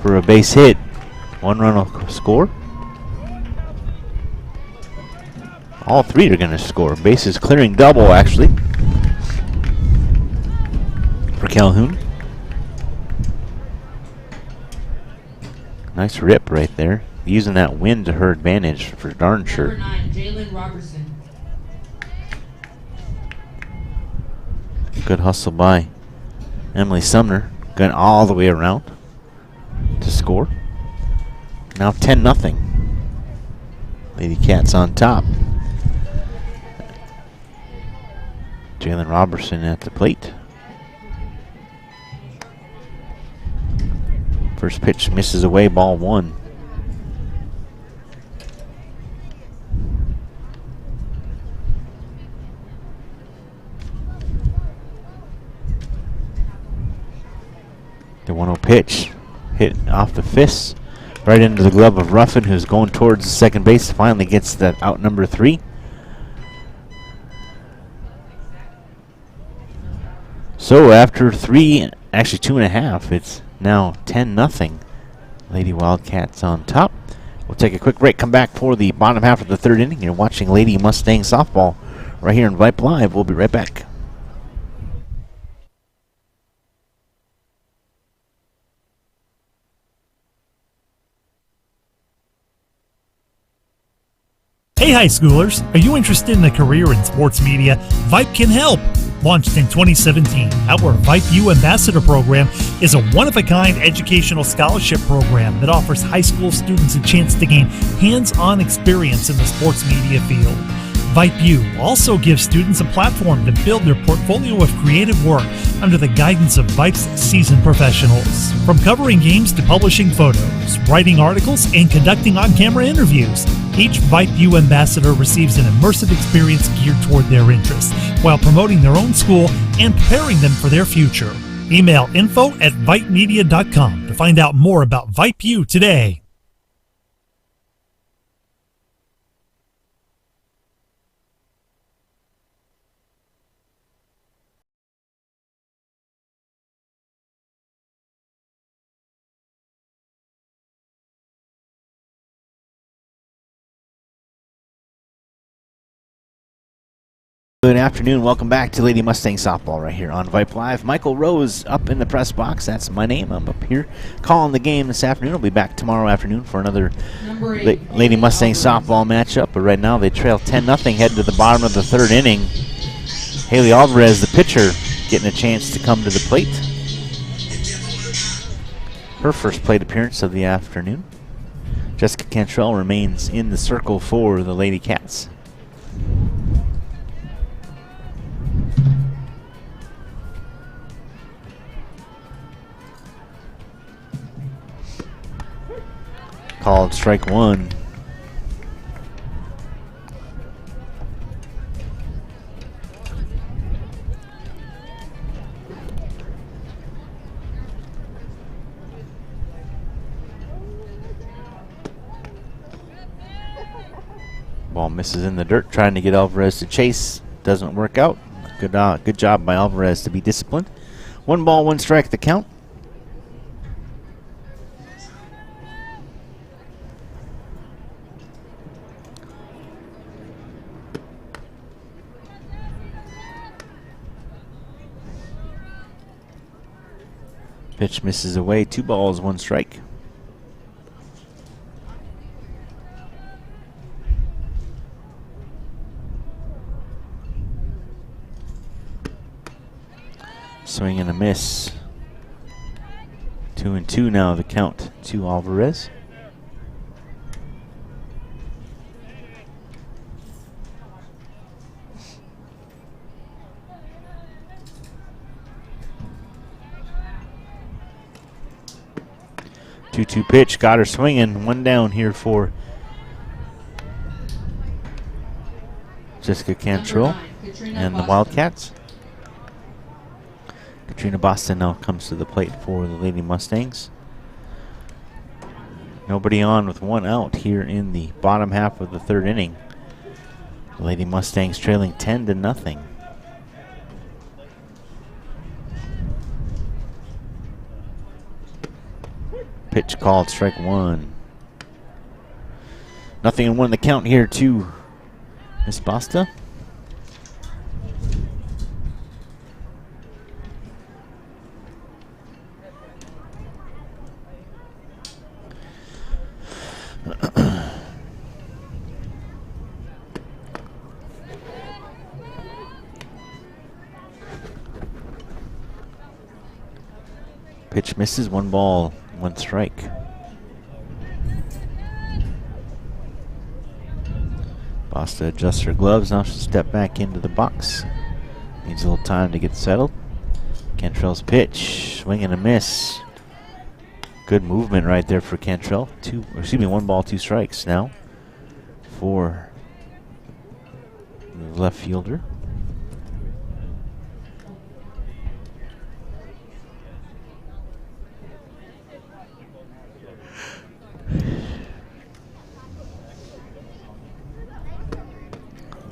for a base hit. 1 run will score. All 3 are going to score. Bases clearing double, actually, for Calhoun. Nice rip right there. Using that wind to her advantage for darn sure. Number 9, Jalen Robertson. Good hustle by Emily Sumner. Going all the way around to score. Now 10-0. Lady Cats on top. Jalen Robertson at the plate. First pitch misses away, ball 1. The 1-0 pitch hit off the fist right into the glove of Ruffin, who's going towards the second base. Finally gets that out number 3. So after 3, actually 2.5, it's now 10-0. Lady Wildcats on top. We'll take a quick break, come back for the bottom half of the third inning. You're watching Lady Mustang Softball right here in Vype Live. We'll be right back. Hey high schoolers, are you interested in a career in sports media? Vype can help. Launched in 2017, our Vype U Ambassador Program is a one-of-a-kind educational scholarship program that offers high school students a chance to gain hands-on experience in the sports media field. Vype U also gives students a platform to build their portfolio of creative work under the guidance of Vype's seasoned professionals. From covering games to publishing photos, writing articles, and conducting on-camera interviews, each Vype U ambassador receives an immersive experience geared toward their interests while promoting their own school and preparing them for their future. Email info@vypemedia.com to find out more about Vype U today. Good afternoon. Welcome back to Lady Mustang Softball right here on Vype Live. Michael Rose up in the press box. That's my name. I'm up here calling the game this afternoon. I'll be back tomorrow afternoon for another Lady Mustang Softball matchup. But right now they trail 10-0, heading to the bottom of the third inning. Haley Alvarez, the pitcher, getting a chance to come to the plate. Her first plate appearance of the afternoon. Jessica Cantrell remains in the circle for the Lady Cats. Called strike 1. Ball misses in the dirt, trying to get Alvarez to chase. Doesn't work out. Good job by Alvarez to be disciplined. 1 ball, 1 strike, the count. Pitch misses away. 2 balls, 1 strike. Swing and a miss. 2-2 now, the count to Alvarez. Two pitch, got her swinging. 1 down here for Jessica Cantrell and the Wildcats. Katrina Boston now comes to the plate for the Lady Mustangs. Nobody on with 1 out here in the bottom half of the 3rd inning. The Lady Mustangs trailing 10-0. Pitch called, strike 1. 0-1 the count here to Miss Basta. Pitch misses, 1 ball, 1 strike. Basta adjusts her gloves. Now she'll step back into the box. Needs a little time to get settled. Cantrell's pitch, swing and a miss. Good movement right there for Cantrell. 1 ball, 2 strikes now for the left fielder.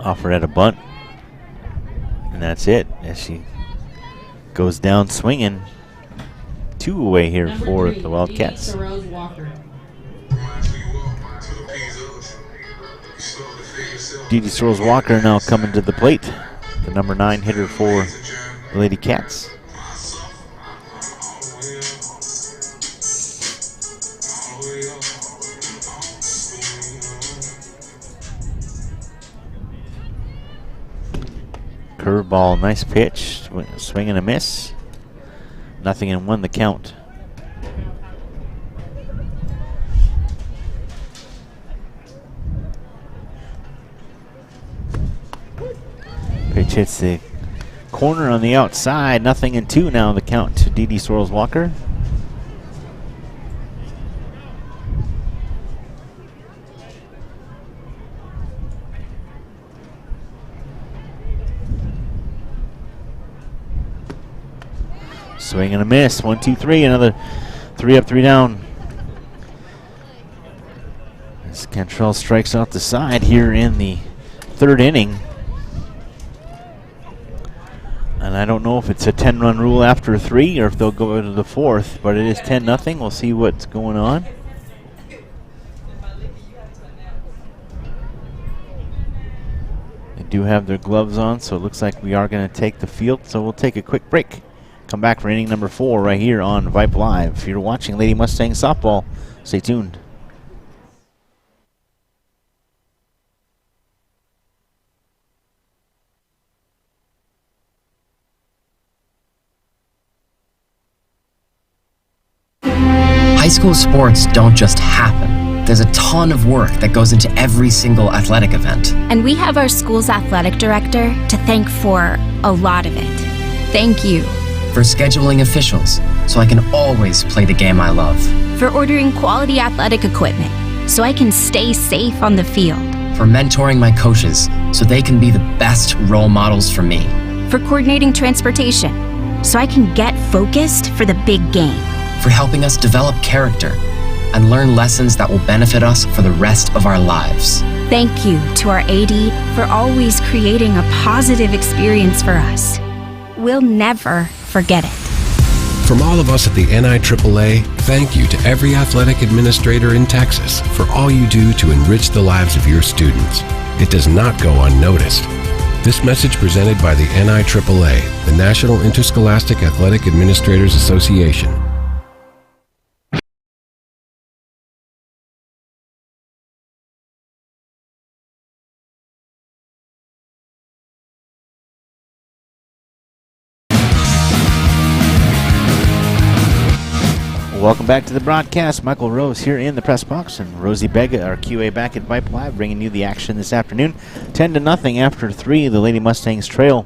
Offered at a bunt, and that's it as she goes down swinging. 2 away here Number for 3, the Wildcats. Dee Sorrells Walker now coming to the plate, the number 9 hitter for the Lady Cats. Curveball, nice pitch, swing and a miss. 0-1 the count. Pitch hits the corner on the outside. 0-2 now the count to Dee Sorrells Walker. Swing and a miss. 1-2-3. Another 3 up, 3 down. As Cantrell strikes out the side here in the 3rd inning. And I don't know if it's a 10-run rule after 3 or if they'll go to the 4th, but it is 10-0. We'll see what's going on. They do have their gloves on, so it looks like we are going to take the field. So we'll take a quick break. Come back for inning number 4 right here on Vype Live. If you're watching Lady Mustangs softball, stay tuned. High school sports don't just happen. There's a ton of work that goes into every single athletic event. And we have our school's athletic director to thank for a lot of it. Thank you. For scheduling officials, so I can always play the game I love. For ordering quality athletic equipment, so I can stay safe on the field. For mentoring my coaches, so they can be the best role models for me. For coordinating transportation, so I can get focused for the big game. For helping us develop character and learn lessons that will benefit us for the rest of our lives. Thank you to our AD for always creating a positive experience for us. We'll never forget it. From all of us at the NIAAA, thank you to every athletic administrator in Texas for all you do to enrich the lives of your students. It does not go unnoticed. This message presented by the NIAAA, the National Interscholastic Athletic Administrators Association. Welcome back to the broadcast. Michael Rose here in the press box, and Rosie Bega, our QA, back at Vype Live, bringing you the action this afternoon. 10-0 after 3, the Lady Mustangs trail,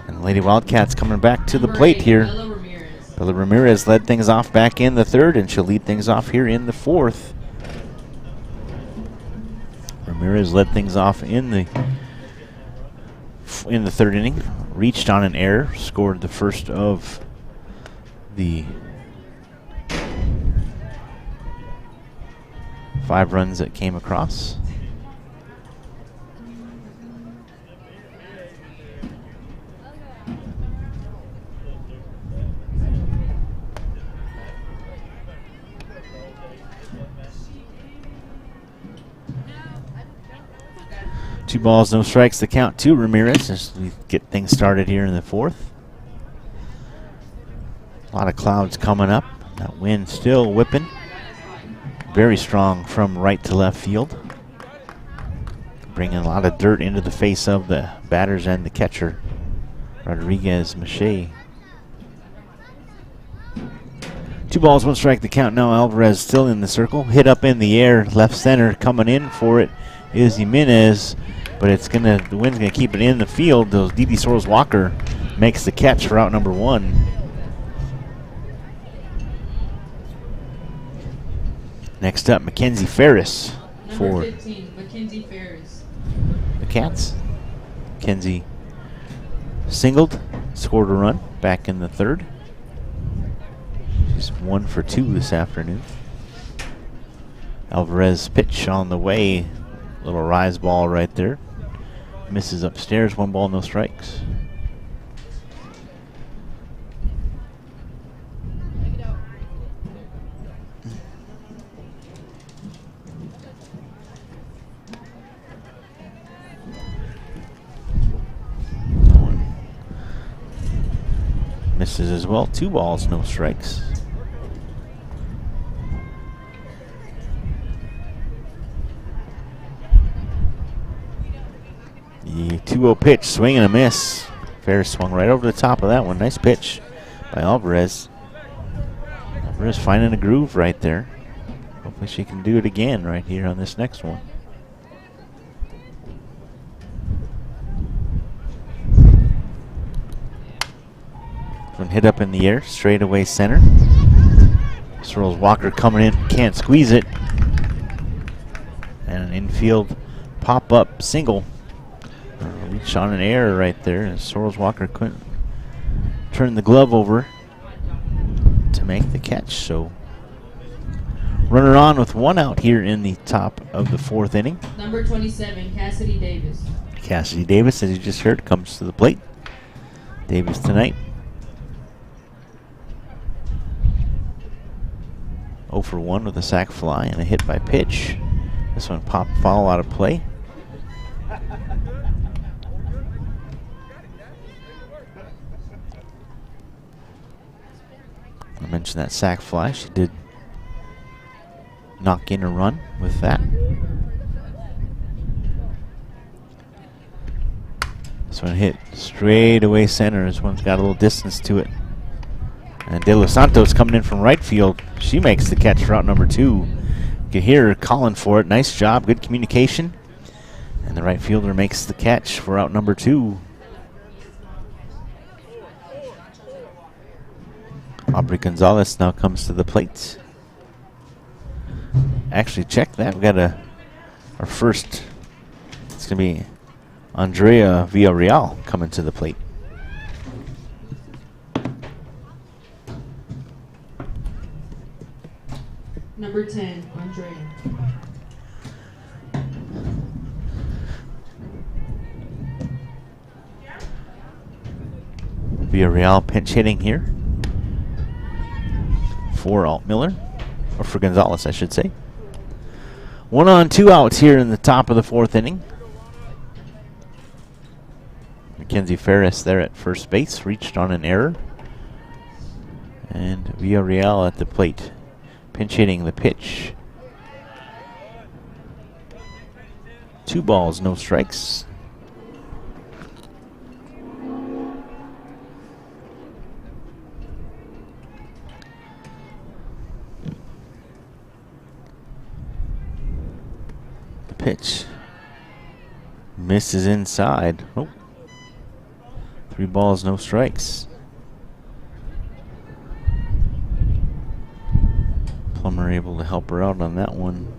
and the Lady Wildcats coming back to the plate here. Bella Ramirez led things off back in the third, and she'll lead things off here in the fourth. Ramirez led things off in the third inning, reached on an error, scored the first of the 5 runs that came across. Two balls, no strikes, the count to Ramirez as we get things started here in the fourth. A lot of clouds coming up. That wind still whipping. Very strong from right to left field. Bringing a lot of dirt into the face of the batters and the catcher, Rodriguez Mache. 2 balls, 1 strike, the count now. Alvarez still in the circle. Hit up in the air, left center. Coming in for it is Jimenez, but the wind's gonna keep it in the field. Those Didi Soros Walker makes the catch for out number 1. Next up, Mackenzie Ferris for Number 15, Mackenzie Ferris. the Cats. Mackenzie singled, scored a run back in the third. She's 1 for 2 this afternoon. Alvarez pitch on the way. Little rise ball right there. Misses upstairs. 1 ball, no strikes. Misses as well. 2 balls, no strikes. The 2-0 pitch, swing and a miss. Ferris swung right over the top of that one. Nice pitch by Alvarez. Alvarez finding a groove right there. Hopefully she can do it again right here on this next one. One hit up in the air, straight away center. Soros Walker coming in, can't squeeze it. And an infield pop-up single. Reach on an error right there, and Soros Walker couldn't turn the glove over to make the catch. So runner on with 1 out here in the top of the 4th inning. Number 27, Cassidy Davis. Cassidy Davis, as you just heard, comes to the plate. Davis tonight 0 for 1 with a sac fly and a hit by pitch. This one pop foul out of play. I mentioned that sac fly. She did knock in a run with that. This one hit straight away center. This one's got a little distance to it. And De Los Santos coming in from right field. She makes the catch for out number 2. You can hear her calling for it. Nice job, good communication. And the right fielder makes the catch for out number 2. Aubrey Gonzalez now comes to the plate. Actually, check that. We got our first. It's going to be Andrea Villarreal coming to the plate. Number 10, Andrea. Villarreal pinch hitting here. for Altmiller, or for Gonzalez, I should say. 1 on, 2 outs here in the top of the 4th inning. Mackenzie Ferris there at first base, reached on an error. And Villarreal at the plate, pinch hitting the pitch. 2 balls, no strikes. The pitch misses inside. Oh. 3 balls, no strikes. Plummer able to help her out on that one.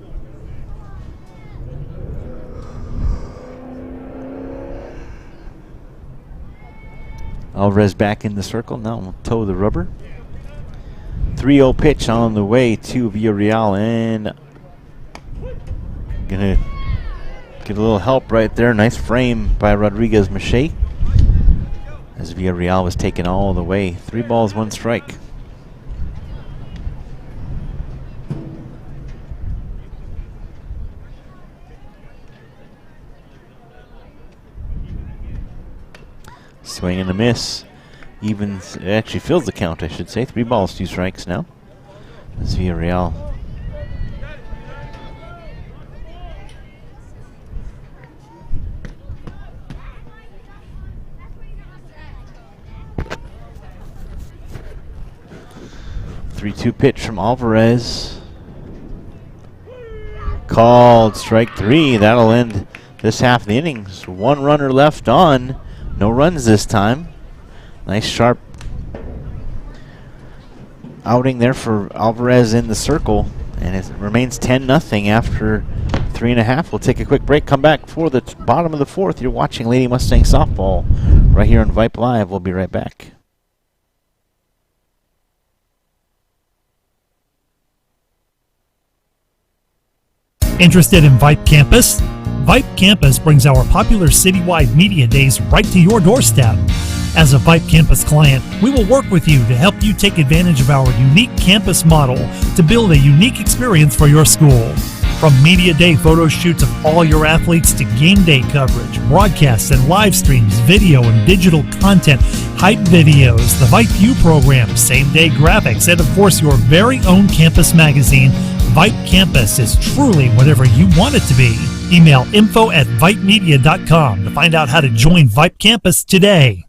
Alvarez back in the circle. Now we'll toe the rubber. 3-0 pitch on the way to Villarreal, and gonna get a little help right there. Nice frame by Rodriguez Mache as Villarreal was taken all the way. 3 balls, 1 strike. Swing and a miss. Evens, it actually fills the count, I should say. 3 balls, 2 strikes now. That's Villarreal. Three-two pitch from Alvarez. Called strike 3. That'll end this half of the innings. 1 runner left on. No runs this time. Nice sharp outing there for Alvarez in the circle. And it remains 10-0 after 3.5. We'll take a quick break. Come back for the bottom of the 4th. You're watching Lady Mustang Softball right here on Vype Live. We'll be right back. Interested in Vype Campus? Vype Campus brings our popular citywide media days right to your doorstep. As a Vype Campus client, we will work with you to help you take advantage of our unique campus model to build a unique experience for your school. From media day photo shoots of all your athletes to game day coverage, broadcasts and live streams, video and digital content, hype videos, the Vype U program, same day graphics, and of course your very own campus magazine, Vype Campus is truly whatever you want it to be. Email info@vypemedia.com to find out how to join Vype Campus today.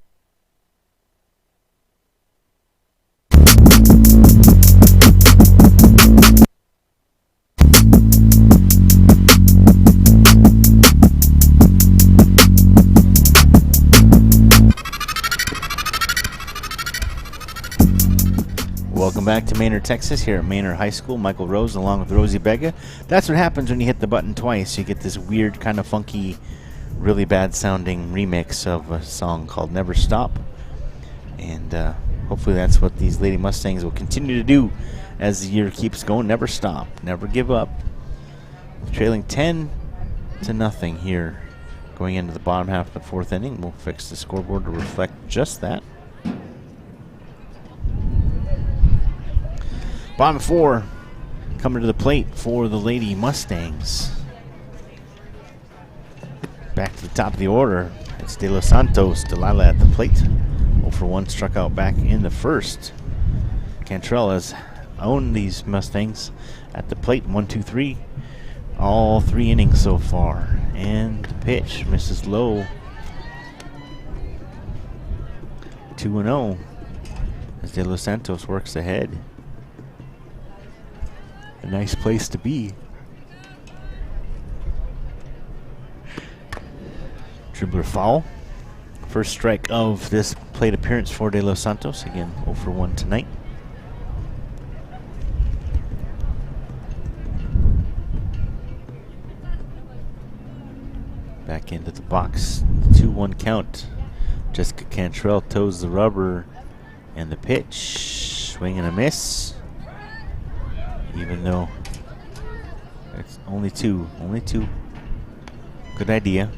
Welcome back to Manor, Texas, here at Manor High School. Michael Rose along with Rosie Bega. That's what happens when you hit the button twice. You get this weird, kind of funky, really bad sounding remix of a song called Never Stop. And hopefully that's what these Lady Mustangs will continue to do as the year keeps going. Never stop, never give up. Trailing 10-0 here going into the bottom half of the 4th inning. We'll fix the scoreboard to reflect just that. Bottom 4 coming to the plate for the Lady Mustangs. Back to the top of the order. It's De Los Santos, Delilah at the plate. 0 for 1, struck out back in the first. Cantrell has owned these Mustangs at the plate. 1-2-3. All 3 innings so far. And the pitch misses low. 2-0 as De Los Santos works ahead. A nice place to be. Dribbler foul. First strike of this plate appearance for De Los Santos. Again, 0 for 1 tonight. Back into the box. 2-1 count. Jessica Cantrell toes the rubber. And the pitch. Swing and a miss. Even though it's only two. Good idea.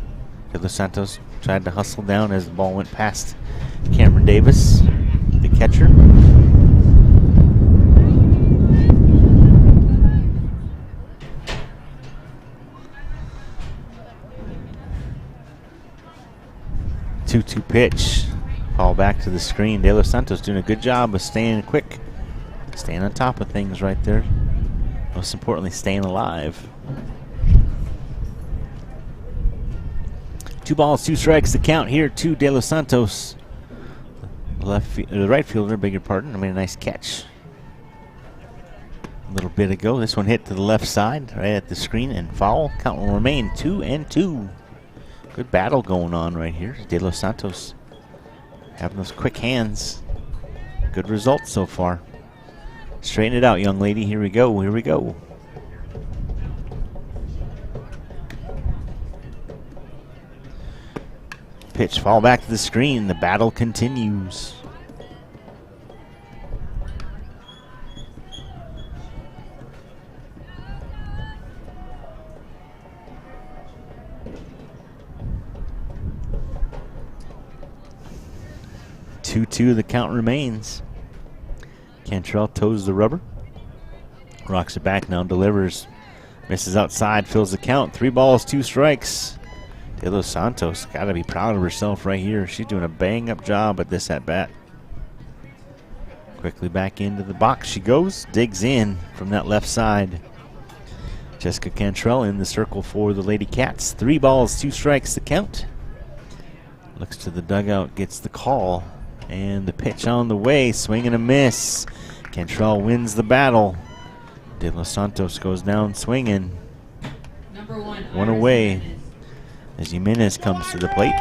De Los Santos tried to hustle down as the ball went past Cameron Davis, the catcher. 2-2 pitch. Ball back to the screen. De Los Santos doing a good job of staying quick. Staying on top of things right there. Most importantly, staying alive. 2 balls, 2 strikes. The count here to De Los Santos. The right fielder, beg your pardon. I made a nice catch a little bit ago. This one hit to the left side, right at the screen, and foul. Count will remain 2-2. Good battle going on right here. De Los Santos having those quick hands. Good results so far. Straighten it out, young lady. Here we go. Here we go. Pitch, fall back to the screen. The battle continues. Two, the count remains. Cantrell toes the rubber. Rocks it back now, delivers. Misses outside, fills the count. 3 balls, 2 strikes. De Los Santos got to be proud of herself right here. She's doing a bang-up job at this at-bat. Quickly back into the box she goes. Digs in from that left side. Jessica Cantrell in the circle for the Lady Cats. 3 balls, 2 strikes, the count. Looks to the dugout, gets the call. And the pitch on the way, swing and a miss. Cantrell wins the battle. De Los Santos goes down swinging. Number 1, One away as Jimenez comes to the plate.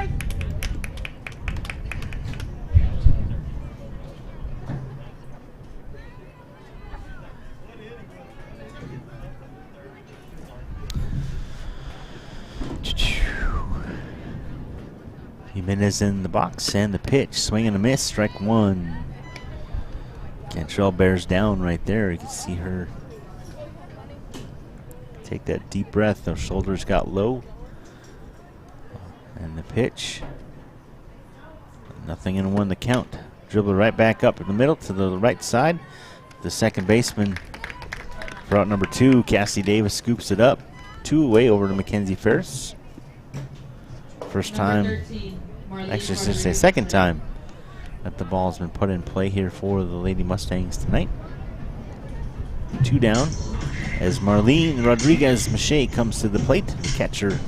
Jimenez in the box, and the pitch, swing and a miss, strike 1. Cantrell bears down right there. You can see her take that deep breath. Those shoulders got low. And the pitch, nothing in 1 the count. Dribble right back up in the middle to the right side. The second baseman for out number 2, Cassie Davis, scoops it up. 2 away over to Mackenzie Ferris. First time, actually I should say second time that the ball's been put in play here for the Lady Mustangs tonight. 2 down as Marlene Rodriguez-Mache comes to the plate. The catcher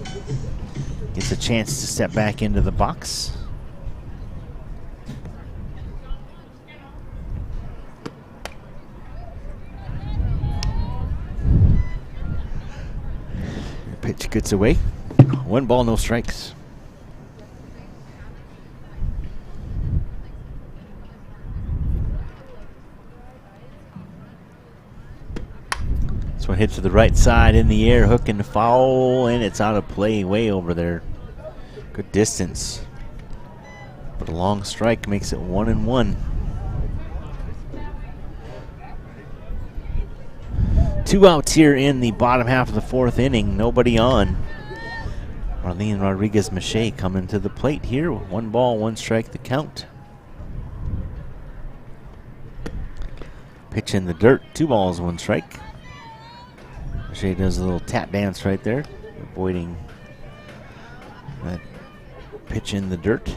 gets a chance to step back into the box. The pitch gets away. 1 ball, no strikes. This one hits to the right side in the air, hook and foul, and it's out of play way over there. Good distance. But a long strike makes it 1-1. 2 outs here in the bottom half of the 4th inning. Nobody on. Marlene Rodriguez-Mache coming to the plate here. 1 ball, 1 strike, the count. Pitch in the dirt. 2 balls, 1 strike. Mache does a little tap dance right there, avoiding that pitch in the dirt.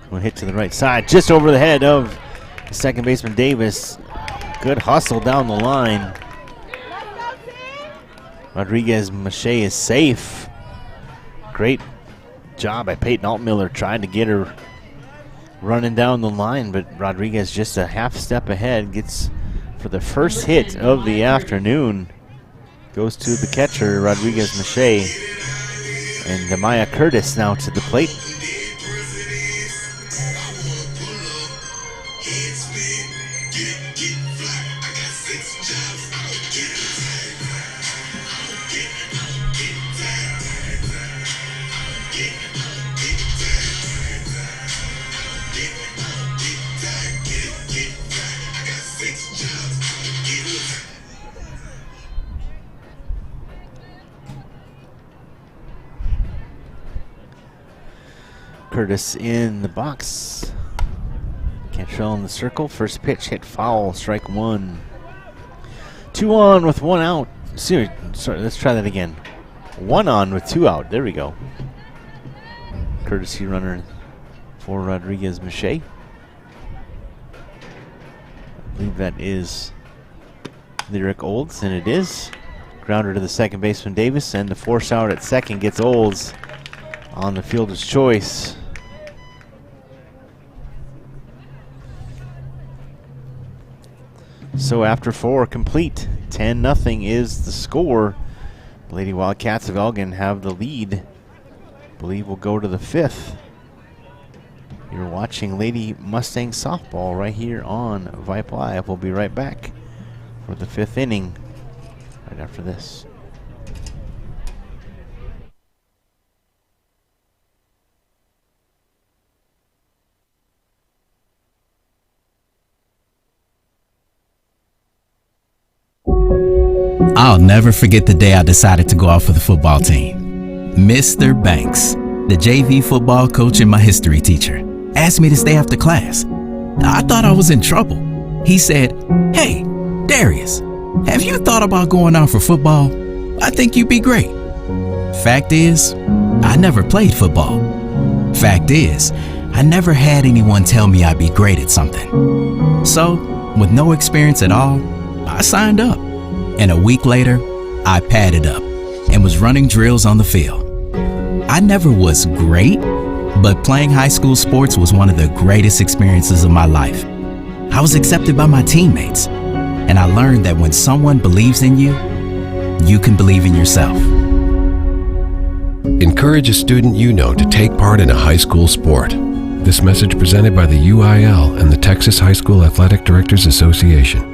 One hit to the right side, just over the head of the second baseman Davis. Good hustle down the line. Rodriguez-Mache is safe. Great job by Peyton Altmiller trying to get her running down the line, but Rodriguez just a half step ahead, gets for the first hit of the afternoon. Goes to the catcher, Rodriguez-Mache. And Demaya Curtis now to the plate. Curtis in the box. Cantrell in the circle. First pitch hit foul. Strike one. 2 on with 1 out. Sorry, let's try that again. 1 on with 2 out. There we go. Courtesy runner for Rodriguez Mache. I believe that is Lyric Olds, and it is. Grounder to the second baseman Davis, and the force out at second gets Olds on the fielder's choice. So after 4 complete, 10-0 is the score. The Lady Wildcats of Elgin have the lead. I believe we'll go to the 5th. You're watching Lady Mustang softball right here on Vype Live. We'll be right back for the 5th inning right after this. I'll never forget the day I decided to go out for the football team. Mr. Banks, the JV football coach and my history teacher, asked me to stay after class. I thought I was in trouble. He said, "Hey, Darius, have you thought about going out for football? I think you'd be great." Fact is, I never played football. Fact is, I never had anyone tell me I'd be great at something. So, with no experience at all, I signed up. And a week later, I padded up and was running drills on the field. I never was great, but playing high school sports was one of the greatest experiences of my life. I was accepted by my teammates, and I learned that when someone believes in you, you can believe in yourself. Encourage a student you know to take part in a high school sport. This message presented by the UIL and the Texas High School Athletic Directors Association.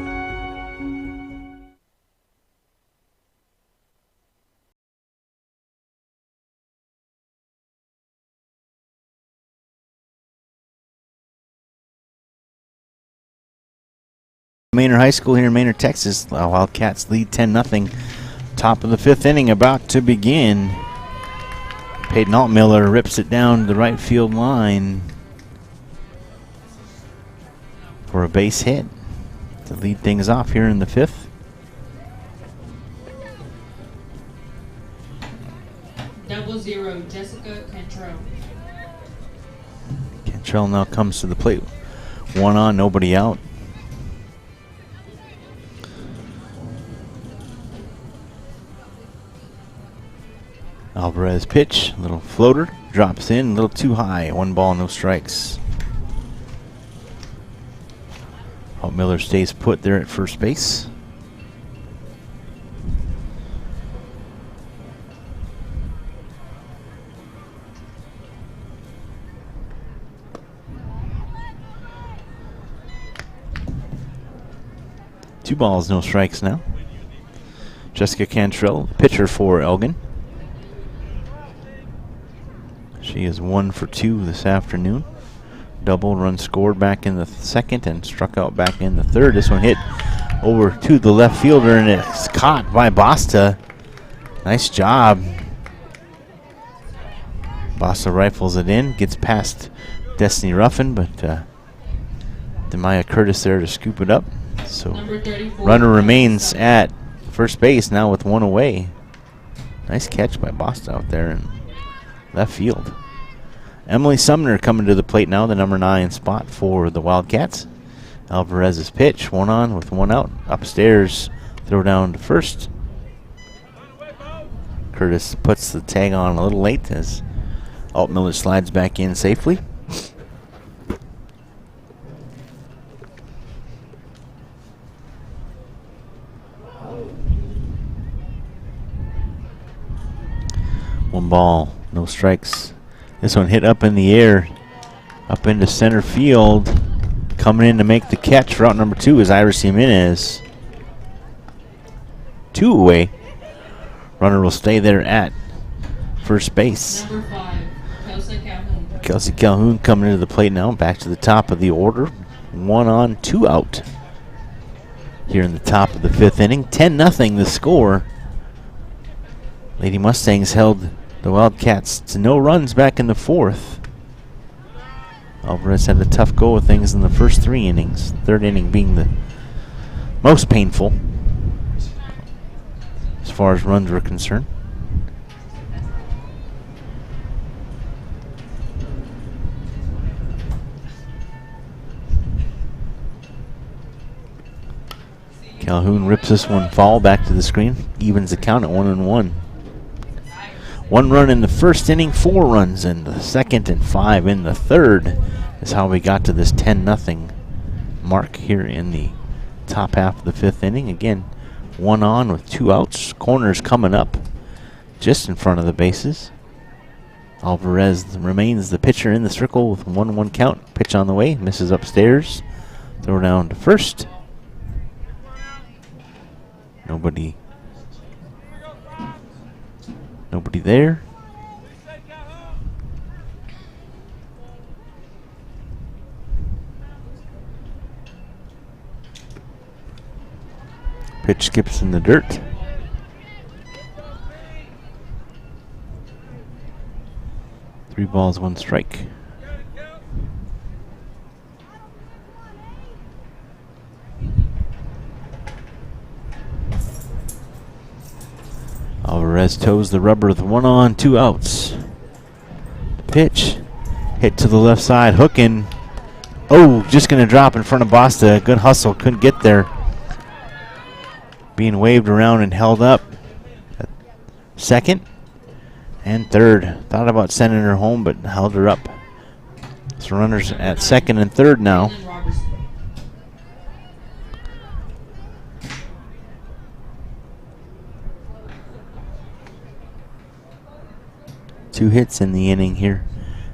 Manor High School here in Manor, Texas. Wildcats lead 10-0. Top of the 5th inning about to begin. Peyton Altmiller rips it down the right field line for a base hit to lead things off here in the 5th. Double zero, Jessica Cantrell. Cantrell now comes to the plate. 1 on, nobody out. Alvarez pitch, little floater, drops in, a little too high. 1 ball, no strikes. Miller stays put there at first base. Two balls, no strikes now. Jessica Cantrell, pitcher for Elgin. She is 1 for 2 this afternoon. Double run scored back in the second and struck out back in the third. This one hit over to the left fielder and it's caught by Basta. Nice job. Basta rifles it in, gets past Destiny Ruffin, but Demaya Curtis there to scoop it up. So runner remains at first base now with 1 away. Nice catch by Basta out there in left field. Emily Sumner coming to the plate now, the number 9 spot for the Wildcats. Alvarez's pitch, 1 on with 1 out. Upstairs, throw down to first. Curtis puts the tag on a little late as Altmiller slides back in safely. One ball, no strikes. This one hit up in the air, up into center field. Coming in to make the catch, route number 2 is Iris Jimenez. 2 away. Runner will stay there at first base. Number 5, Kelsey Calhoun. Kelsey Calhoun coming into the plate now, back to the top of the order. 1 on, 2 out. Here in the top of the 5th inning, 10-0 the score. Lady Mustangs held the Wildcats to no runs back in the 4th. Alvarez had a tough go of things in the first 3 innings. Third inning being the most painful as far as runs were concerned. Calhoun rips this one foul back to the screen. Evens the count at 1-1. 1 run in the first inning, 4 runs in the second, and 5 in the third is how we got to this 10-0 mark here in the top half of the 5th inning. Again, 1 on with 2 outs. Corners coming up just in front of the bases. Alvarez remains the pitcher in the circle with 1-1 count. Pitch on the way, misses upstairs. Throw down to first. Nobody there. Pitch skips in the dirt. Three balls, 1 strike. Alvarez toes the rubber with 1 on, 2 outs. Pitch hit to the left side, hooking. Oh, just going to drop in front of Basta. Good hustle, couldn't get there. Being waved around and held up. At second and third. Thought about sending her home, but held her up. So runners at second and third now. Two hits in the inning here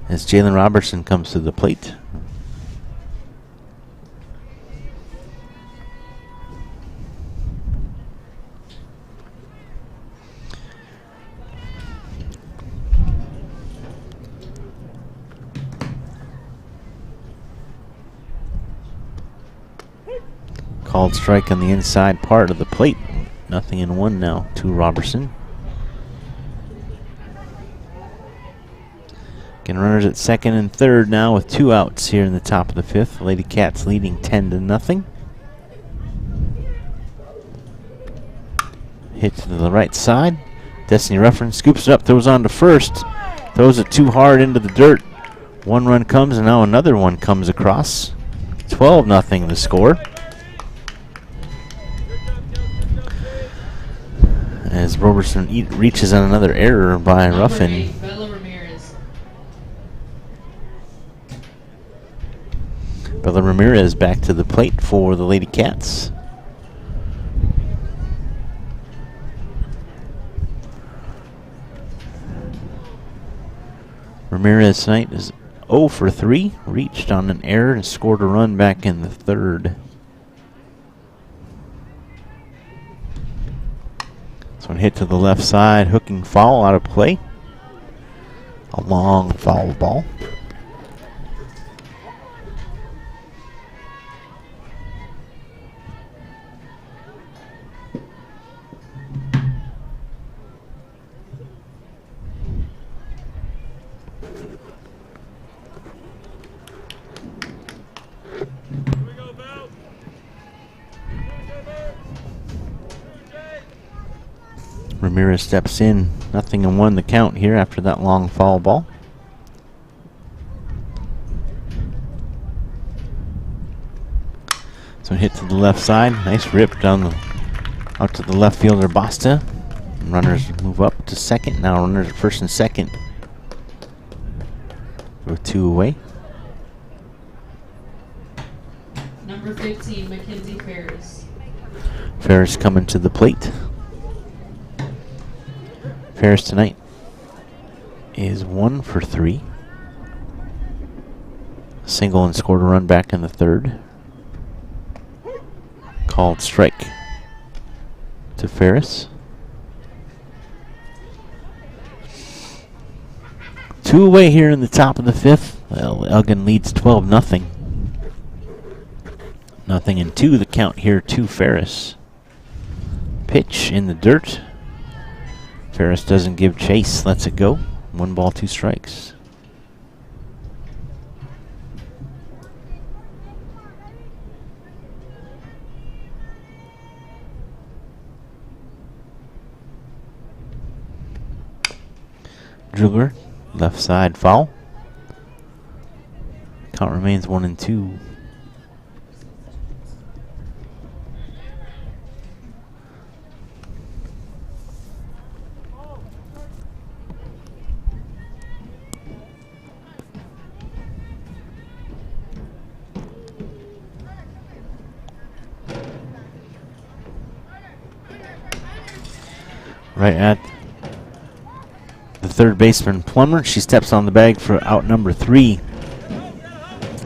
as Jalen Robertson comes to the plate. Called strike on the inside part of the plate. 0-1 now to Robertson. Again, runners at second and third now with 2 outs here in the top of the 5th. Lady Cats leading 10-0. Hit to the right side. Destiny Ruffin scoops it up, throws on to first. Throws it too hard into the dirt. 1 run comes, and now another one comes across. 12-0 the score. As Robertson reaches on another error by Ruffin. Bella Ramirez back to the plate for the Lady Cats. Ramirez tonight is 0 for 3. Reached on an error and scored a run back in the third. This one hit to the left side, hooking foul out of play. A long foul ball. Ramirez steps in, 0-1 the count here after that long foul ball. So hit to the left side, nice rip down out to the left fielder Basta. Runners move up to second, now runners at first and second with 2 away. Number 15, Mackenzie Ferris. Ferris coming to the plate. Ferris tonight is 1 for 3. Single and scored a run back in the third. Called strike to Ferris. 2 away here in the top of the 5th. Well, Elgin leads 12-0. 0-2 the count here to Ferris. Pitch in the dirt. Ferris doesn't give chase, lets it go. 1 ball, 2 strikes. Drugler, left side foul. Count remains 1-2. Right at the third baseman, Plummer. She steps on the bag for out number 3.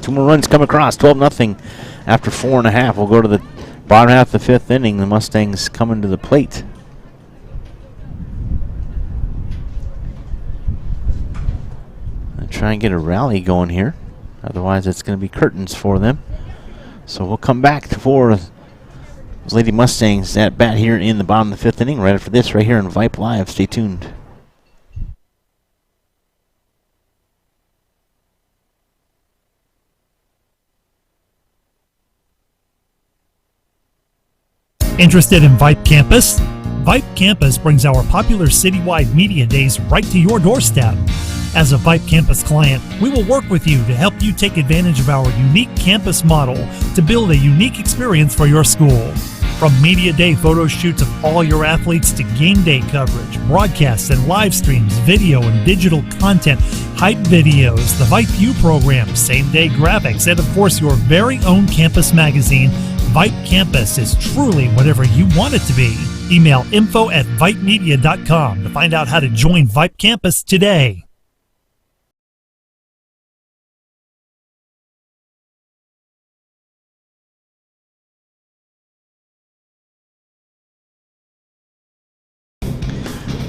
2 more runs come across, 12-0 after 4.5. We'll go to the bottom half of the 5th inning. The Mustangs coming to the plate. They'll try and get a rally going here. Otherwise, it's going to be curtains for them. So we'll come back for Lady Mustangs at bat here in the bottom of the 5th inning. Right after this, right here on Vype Live. Stay tuned. Interested in Vype Campus? Vype Campus brings our popular citywide media days right to your doorstep. As a Vype Campus client, we will work with you to help you take advantage of our unique campus model to build a unique experience for your school. From media day photo shoots of all your athletes to game day coverage, broadcasts and live streams, video and digital content, hype videos, the Vype U program, same day graphics, and of course your very own campus magazine, Vype Campus is truly whatever you want it to be. Email info@vypemedia.com to find out how to join Vype Campus today.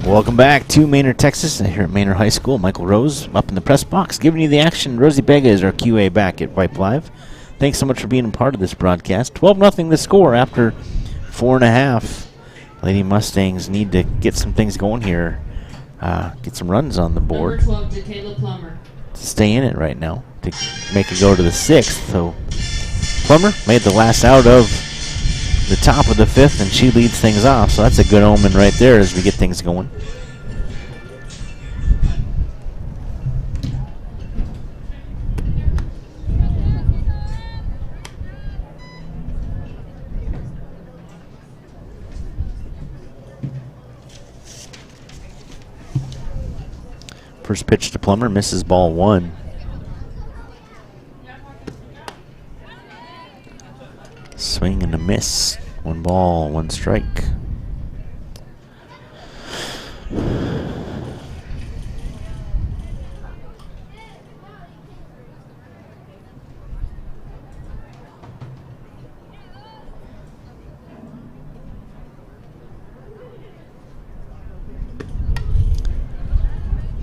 Welcome back to Manor, Texas, here at Manor High School. Michael Rose up in the press box, giving you the action. Rosie Bega is our QA back at Vype Live. Thanks so much for being a part of this broadcast. 12-0 the score after 4.5. Lady Mustangs need to get some things going here. Get some runs on the board. Number 12, Jacayla Plummer. To stay in it right now. To make it go to the 6th. So Plummer made the last out of the top of the 5th, and she leads things off. So that's a good omen right there as we get things going. First pitch to Plummer, misses ball 1. Swing and a miss. 1 ball, 1 strike.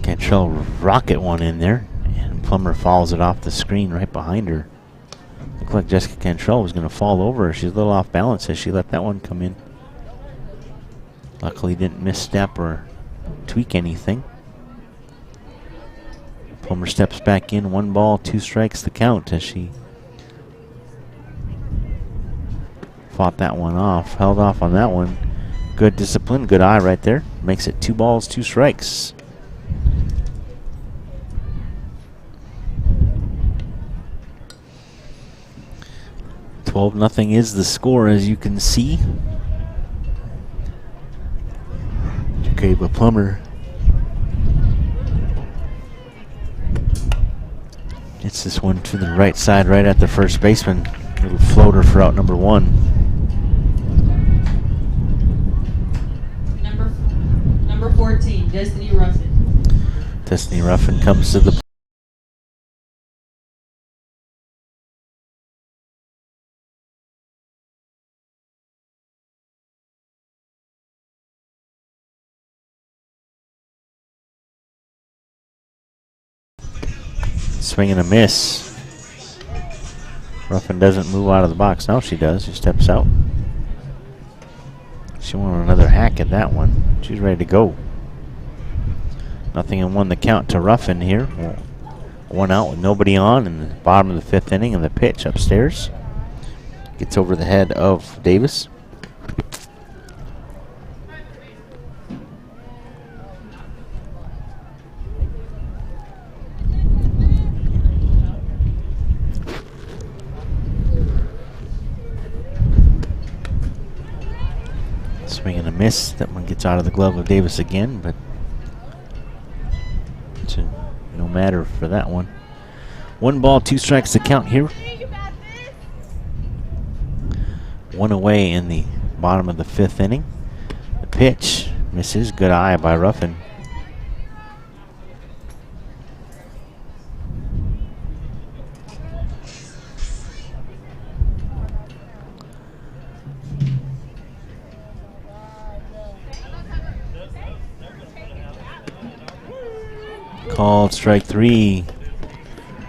Cantrell rocket one in there, and Plummer follows it off the screen right behind her. Looked like Jessica Cantrell was going to fall over. She's a little off balance as she let that one come in. Luckily didn't misstep or tweak anything. Plummer steps back in, 1 ball, 2 strikes the count as she fought that one off, held off on that one. Good discipline, good eye right there. Makes it 2 balls, 2 strikes. Nothing is the score, as you can see. Jacayla Plummer gets this one to the right side, right at the first baseman. Little floater for out number 1. Number 14, Destiny Ruffin. Destiny Ruffin comes to the swing and a miss. Ruffin doesn't move out of the box. Now she does. She steps out. She wanted another hack at that one. She's ready to go. 0-1 the count to Ruffin here. 1 out with nobody on in the bottom of the 5th inning, and the pitch upstairs gets over the head of Davis. Swinging a miss. That one gets out of the glove of Davis again, but it's no matter for that one. 1 ball, 2 strikes to count here. 1 away in the bottom of the 5th inning. The pitch misses. Good eye by Ruffin. Called strike 3.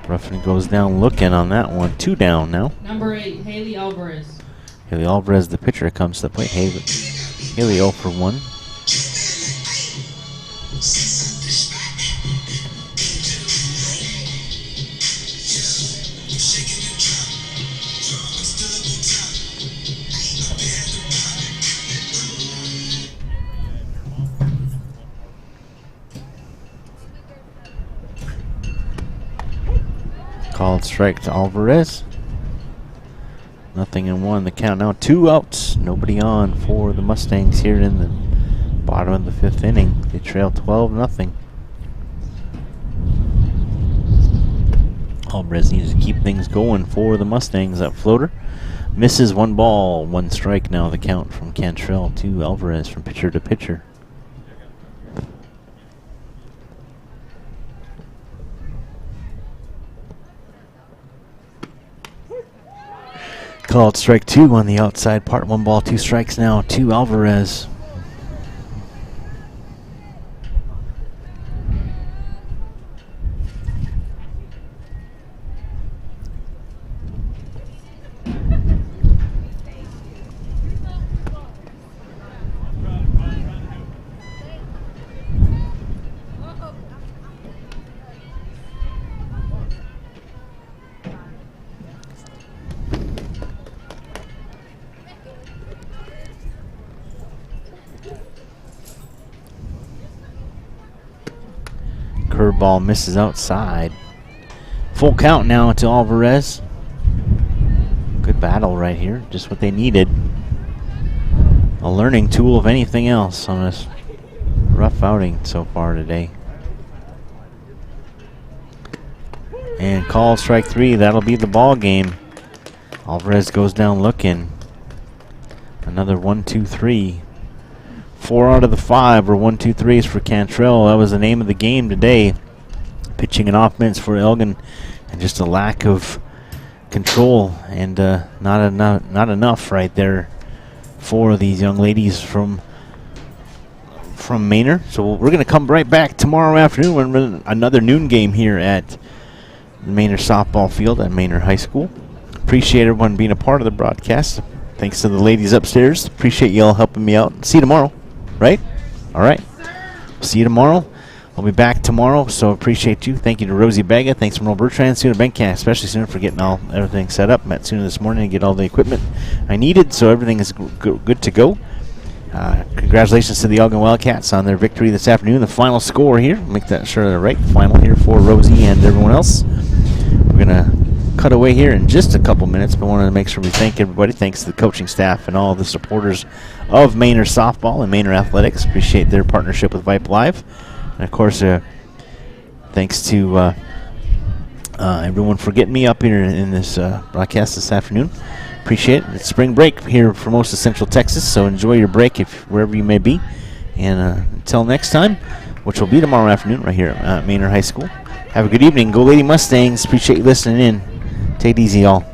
Ruffin goes down looking on that one. 2 down now. Number 8, Haley Alvarez. Haley Alvarez, the pitcher, comes to the plate. Haley 0 for 1. Called strike to Alvarez. 0-1 the count now. 2 outs. Nobody on for the Mustangs here in the bottom of the 5th inning. They trail 12-0. Alvarez needs to keep things going for the Mustangs. That floater misses. 1 ball, 1 strike now the count from Cantrell to Alvarez from pitcher to pitcher. Called strike 2 on the outside part. 1 ball, 2 strikes now to Alvarez. Curveball misses outside. Full count now to Alvarez. Good battle right here. Just what they needed. A learning tool if anything else on this rough outing so far today. And call strike 3. That'll be the ball game. Alvarez goes down looking. Another 1-2-3. 4 out of the 5 were 1-2-3s for Cantrell. That was the name of the game today. Pitching and offense for Elgin, and just a lack of control and not enough right there for these young ladies from Manor. So we're going to come right back tomorrow afternoon. We're running another noon game here at the Manor softball field at Manor High School. Appreciate everyone being a part of the broadcast. Thanks to the ladies upstairs. Appreciate you all helping me out. See you tomorrow. Right? All right. See you tomorrow. I'll be back tomorrow, so appreciate you. Thank you to Rosie Bega. Thanks from Roll Bertrand, Sooner Bencast, especially Sooner for getting everything set up. Met Sooner this morning to get all the equipment I needed, so everything is good to go. Congratulations to the Elgin Wildcats on their victory this afternoon. The final score here, make that sure they're right. Final here for Rosie and everyone else. We're going to cut away here in just a couple minutes, but wanted to make sure we thank everybody. Thanks to the coaching staff and all the supporters of Manor softball and Manor athletics. Appreciate their partnership with Vype Live. And of course, thanks to everyone for getting me up here in this broadcast this afternoon. Appreciate it. It's spring break here for most of Central Texas, so enjoy your break wherever you may be. And until next time, which will be tomorrow afternoon right here at Manor High School. Have a good evening. Go Lady Mustangs. Appreciate you listening in. Take it easy, y'all.